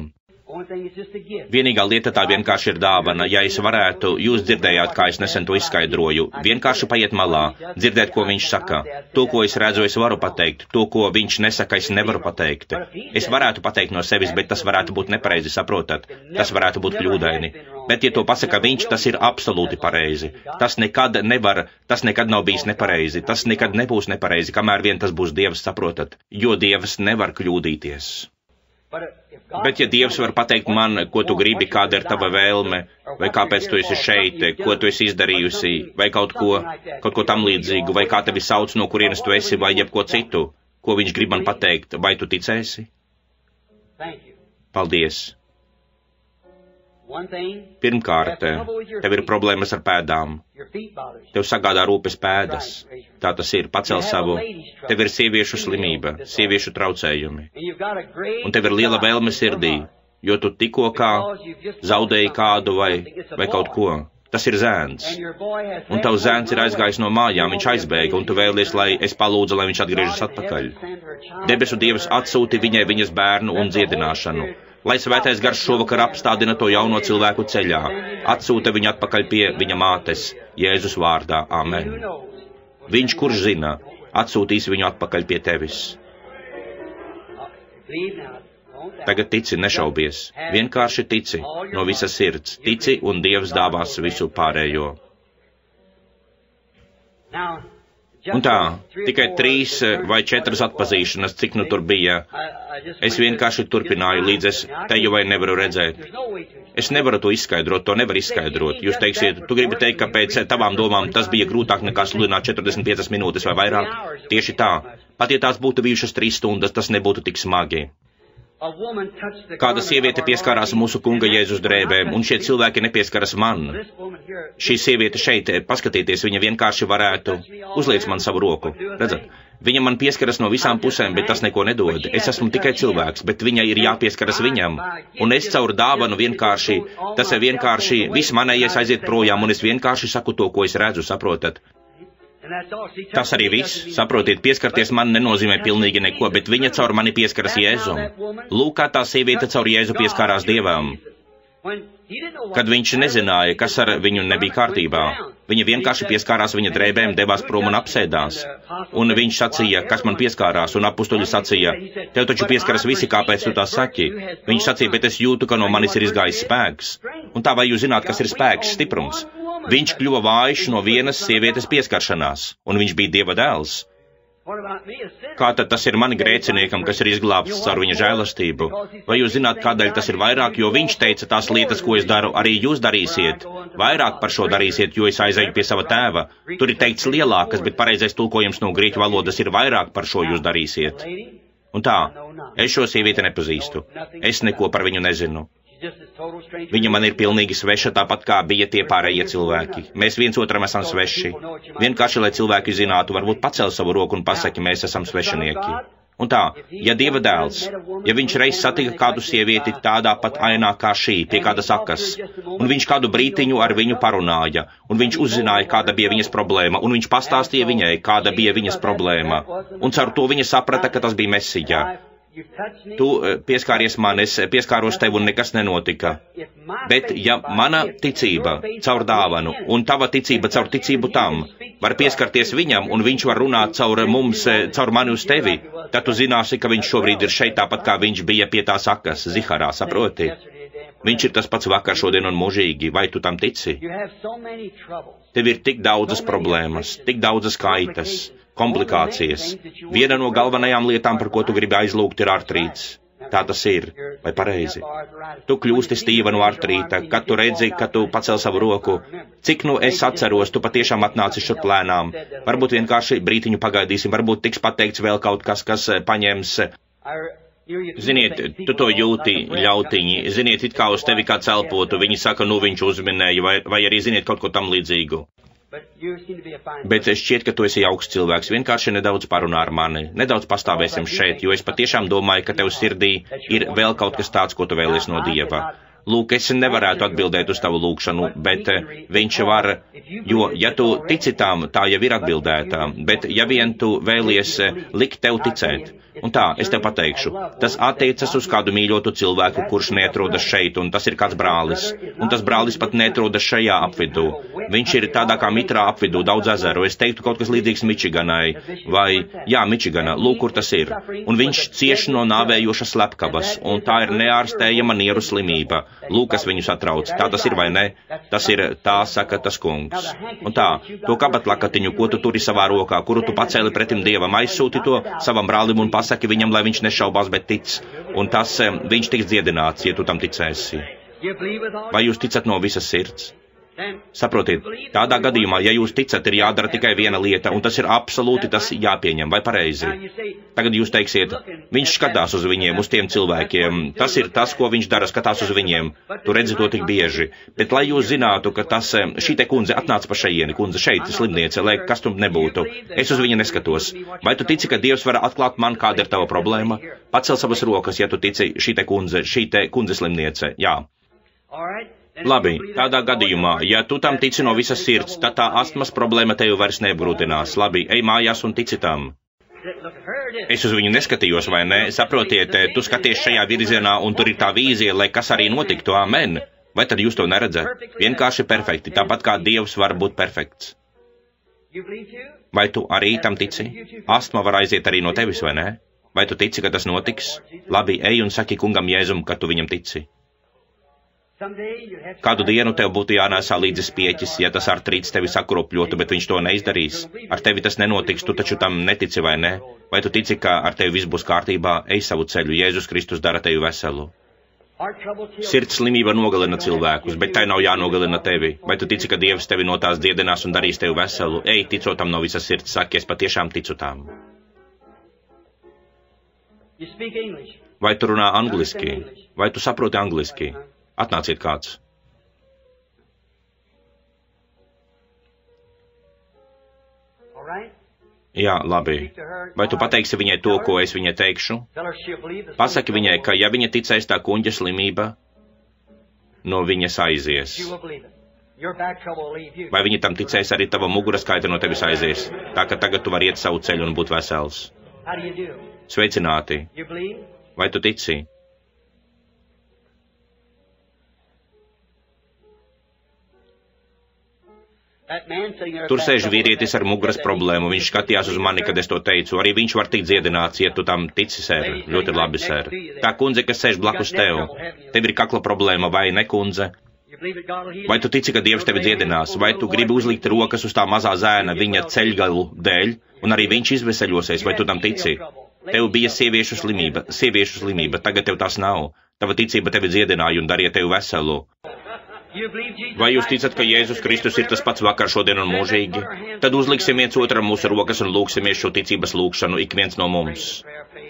Vienīgā lieta tā vienkārši ir dāvana. Ja es varētu, jūs dzirdējāt, kā es nesen to izskaidroju, vienkārši paiet malā, dzirdēt, ko viņš saka. To, ko es redzu, es varu pateikt. To, ko viņš nesaka, es nevaru pateikt. Es varētu pateikt no sevis, bet tas varētu būt nepareizi, saprotat? Tas varētu būt kļūdaini. Bet, ja to pasaka viņš, tas ir absolūti pareizi. Tas nekad nav bijis nepareizi. Tas nekad nebūs nepareizi, kamēr vien tas būs Dievs, saprotat? Jo Dievs nevar kļūdīties. Bet, ja Dievs var pateikt man, ko tu gribi, kāda ir tava vēlme, vai kāpēc tu esi šeit, ko tu esi izdarījusi, vai kaut ko tam līdzīgu, vai kā tevi sauc, no kurienes tu esi, vai jebko citu, ko viņš grib man pateikt, vai tu ticēsi? Paldies! Pirmkārt, tev ir problēmas ar pēdām. Tev sagādā rūpes pēdas. Tā tas ir, pacel savu. Tev ir sieviešu slimība, sieviešu traucējumi. Un tev ir liela vēlme sirdī, jo tu tikko kā zaudēji kādu vai kaut ko. Tas ir zēns. Un tavs zēns ir aizgājis no mājām, viņš aizbēga, un tu vēlies, lai es palūdzu, lai viņš atgriežas atpakaļ. Debesu Dievs atsūti viņai viņas bērnu un dziedināšanu. Lai svētais gars šovakar apstādina to jauno cilvēku ceļā, atsūta viņu atpakaļ pie viņa mātes, Jēzus vārdā. Amen. Viņš, kurš zina, atsūtīs viņu atpakaļ pie tevis. Tagad tici, nešaubies. Vienkārši tici, no visas sirds. Tici, un Dievs dāvās visu pārējo. Un tā, tikai 3 vai 4 atpazīšanas, cik nu tur bija. Es vienkārši turpināju, līdz es teju vai nevaru redzēt. Es nevaru to izskaidrot, to nevar izskaidrot. Jūs teiksiet, tu gribi teikt, ka pēc tavām domām tas bija grūtāk nekā sludināt 45 minūtes vai vairāk? Tieši tā. Pat ja tās būtu bijušas 3 stundas, tas nebūtu tik smagi. Kāda sieviete pieskārās mūsu kunga Jēzus drēbēm, un šie cilvēki nepieskaras man. Šī sieviete šeit, paskatieties, viņa vienkārši varētu uzliec man savu roku. Redzat, viņa man pieskaras no visām pusēm, bet tas neko nedod. Es esmu tikai cilvēks, bet viņai ir jāpieskaras viņam. Un es caur dāvanu vienkārši, tas ir vienkārši, viss manējais aiziet projām, un es vienkārši saku to, ko es redzu, saprotat? Tas arī viss, saprotiet, pieskarties man nenozīmē pilnīgi neko, bet viņa caur mani pieskaras Jēzum. Lūk, kā tā sieviete caur Jēzu pieskārās Dievam. Kad viņš nezināja, kas ar viņu nebija kārtībā, viņa vienkārši pieskārās viņa drēbēm, devās prom un apsēdās. Un viņš sacīja, kas man pieskārās, un apustuļi sacīja, tev taču pieskaras visi, kāpēc tu tā saki? Viņš sacīja, bet es jūtu, ka no manis ir izgājis spēks. Un tā vai jūs zināt, kas ir spēks, stiprums? Viņš kļuva vājš no vienas sievietes pieskaršanās, un viņš bija Dieva dēls. Kā tad tas ir mani grēciniekam, kas ir izglābts caur viņa žēlastību? Vai jūs zināt, kādēļ tas ir vairāk, jo viņš teica tās lietas, ko es daru, arī jūs darīsiet. Vairāk par šo darīsiet, jo es aizeju pie sava tēva. Tur ir teikts lielākas, bet pareizais tulkojums no grieķu valodas ir vairāk par šo jūs darīsiet. Un tā, es šo sievieti nepazīstu. Es neko par viņu nezinu. Viņa man ir pilnīgi sveša, tāpat kā bija tie pārējie cilvēki. Mēs viens otram esam sveši. Vienkārši, lai cilvēki zinātu, varbūt pacel savu roku un pasaki, mēs esam svešinieki. Un tā, ja Dieva dēls, ja viņš reiz satika kādu sievieti tādā pat ainā kā šī, pie kādas akas, un viņš kādu brītiņu ar viņu parunāja, un viņš uzzināja, kāda bija viņas problēma, un viņš pastāstīja viņai, kāda bija viņas problēma, un caur to viņa saprata, ka tas bija Mesija. Tu pieskāries man, es pieskāros tev un nekas nenotika. Bet, ja mana ticība caur dāvanu un tava ticība caur ticību tam var pieskarties viņam un viņš var runāt caur mums, caur mani uz tevi, tad tu zināsi, ka viņš šobrīd ir šeit tāpat, kā viņš bija pie tās akas, Ziharā, saproti? Viņš ir tas pats vakar, šodien un mūžīgi, vai tu tam tici? Tev ir tik daudzas problēmas, tik daudzas kaitas, komplikācijas. Viena no galvenajām lietām, par ko tu gribi aizlūgt, ir artrīts. Tā tas ir, vai pareizi? Tu kļūsti stīva no artrīta, kad tu redzi, ka tu pacel savu roku. Cik nu es atceros, tu patiešām atnāci šurp lēnām. Varbūt vienkārši brītiņu pagaidīsim, varbūt tiks pateikts vēl kaut kas, kas paņems. Ziniet, tu to jūti, ļautiņi. Ziniet, it kā uz tevi kā celpotu. Viņi saka, nu viņš uzminēja, vai arī ziniet kaut ko tam līdzīgu. Bet šķiet, ka tu esi augsts cilvēks, vienkārši nedaudz parunā ar mani, nedaudz pastāvēsim šeit, jo es patiešām domāju, ka tev sirdī ir vēl kaut kas tāds, ko tu vēlies no Dieva. Lūk, es nevarētu atbildēt uz tavu lūgšanu, bet viņš var, jo, ja tu tici tām, tā jau ir atbildētā, bet ja vien tu vēlies likt tev ticēt, un tā, es tev pateikšu, tas attiecas uz kādu mīļotu cilvēku, kurš neatrodas šeit, un tas ir kāds brālis, un tas brālis pat neatrodas šajā apvidū. Viņš ir tādā kā mitrā apvidū, daudz ezeru, es teiktu kaut kas līdzīgs Mičiganai, vai, jā, Mičigana, lūk, kur tas ir, un viņš cieš no nāvējošas slepkavas, un tā ir neārstējama nieru slimība. Lūk, kas viņu satrauc. Tā tas ir vai ne? Tas ir, tā saka tas kungs. Un tā, to kabatlakatiņu, ko tu turi savā rokā, kuru tu pacēli pretim Dievam, aizsūti to savam brālim un pasaki viņam, lai viņš nešaubās, bet tic. Un tas, viņš tiks dziedināts, ja tu tam ticēsi. Vai jūs ticat no visas sirds? Saprotiet, tādā gadījumā, ja jūs ticat, ir jādara tikai viena lieta, un tas ir absolūti tas jāpieņem, vai pareizi? Tagad jūs teiksiet, viņš skatās uz viņiem, uz tiem cilvēkiem, tas ir tas, ko viņš dara, skatās uz viņiem, tu redzi to tik bieži, bet lai jūs zinātu, ka tas, šī te kundze atnāca pa šeieni, kundze šeit, slimniece, lai kas tu nebūtu, es uz viņa neskatos. Vai tu tici, ka Dievs var atklāt man, kāda ir tava problēma? Pacel savas rokas, ja tu tici šī te kundze slimniece, jā. Labi, tādā gadījumā, ja tu tam tici no visas sirds, tad tā astmas problēma tevi vairs neapgrūtinās. Labi, ej mājās un tici tam. Es uz viņu neskatījos, vai ne? Saprotiet, tu skaties šajā virzienā un tur ir tā vīzija, lai kas arī notiktu, amen. Vai tad jūs to neredzat? Vienkārši perfekti, tāpat kā Dievs var būt perfekts. Vai tu arī tam tici? Astma var aiziet arī no tevis, vai ne? Vai tu tici, ka tas notiks? Labi, ej un saki kungam Jēzum, ka tu viņam tici. Kādu dienu tev būtu jānēsā līdzi spieķis, ja tas artrīts tevi sakropļotu, bet viņš to neizdarīs. Ar tevi tas nenotiks, tu taču tam netici, vai ne? Vai tu tici, ka ar tevi viss būs kārtībā? Ej savu ceļu, Jēzus Kristus dara tevi veselu. Sirds slimība nogalina cilvēkus, bet tai nav jānogalina tevi. Vai tu tici, ka Dievs tevi no tās dziedinās un darīs tevi veselu? Ej, ticot tam no visas sirds, saki, es patiešām ticu tam. Vai tu runā angliski? Vai tu saproti angliski? Atnāciet kāds. Jā, labi. Vai tu pateiksi viņai to, ko es viņai teikšu? Pasaki viņai, ka ja viņa ticēs, tā kuņģa slimība no viņas aizies. Vai viņa tam ticēs, arī tava muguras kaita no tevis aizies? Tā ka tagad tu vari iet savu ceļu un būt vesels. Sveicināti. Vai tu tici? Tur sēž vīrietis ar muguras problēmu, viņš skatījās uz mani, kad es to teicu, arī viņš var tikt dziedināts, ja tu tam tici, sēr. Ļoti labi, sēr. Tā kundze, kas sēž blakus tev, tev ir kakla problēma, vai ne, kundze? Vai tu tici, ka Dievs tevi dziedinās, vai tu gribi uzlikt rokas uz tā mazā zēna viņa ceļgalu dēļ, un arī viņš izveseļosies, vai tu tam tici? Tev bija sieviešu slimība, tagad tev tās nav. Tava ticība tevi dziedināja un darīja tevi veselu. Vai jūs ticat, ka Jēzus Kristus ir tas pats vakar, šodien un mūžīgi? Tad uzliksim viens otram mūsu rokas un lūksimies šo ticības lūkšanu, ik viens no mums.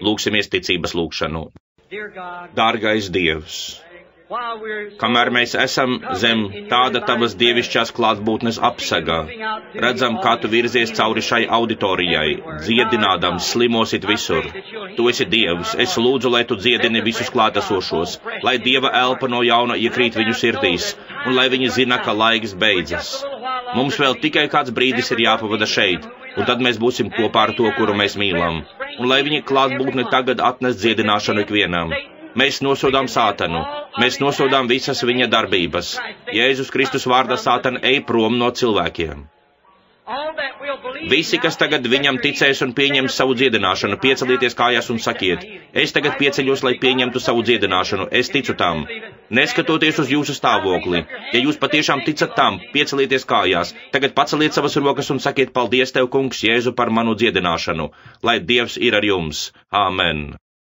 Lūksimies ticības lūkšanu. Dārgais Dievs, kamēr mēs esam zem tāda tavas dievišķās klātbūtnes apsegā, redzam, kā tu virzies cauri šai auditorijai, dziedinādams slimos it visur. Tu esi Dievs, es lūdzu, lai tu dziedini visus klātesošos, lai Dieva elpa no jauna iekrīt viņu sirdīs, un lai viņi zina, ka laiks beidzas. Mums vēl tikai kāds brīdis ir jāpavada šeit, un tad mēs būsim kopā ar to, kuru mēs mīlam, un lai viņa klātbūtne tagad atnes dziedināšanu ikvienam. Mēs nosodām Sātanu, mēs nosodām visas viņa darbības. Jēzus Kristus vārdā, Sātana, ej prom no cilvēkiem. Visi, kas tagad viņam ticēs un pieņems savu dziedināšanu, piecelieties kājās un sakiet, es tagad pieceļos, lai pieņemtu savu dziedināšanu, es ticu tam. Neskatoties uz jūsu stāvokli, ja jūs patiešām ticat tam, piecelieties kājās, tagad paceliet savas rokas un sakiet, paldies tev, kungs, Jēzu, par manu dziedināšanu, lai Dievs ir ar jums. Āmen.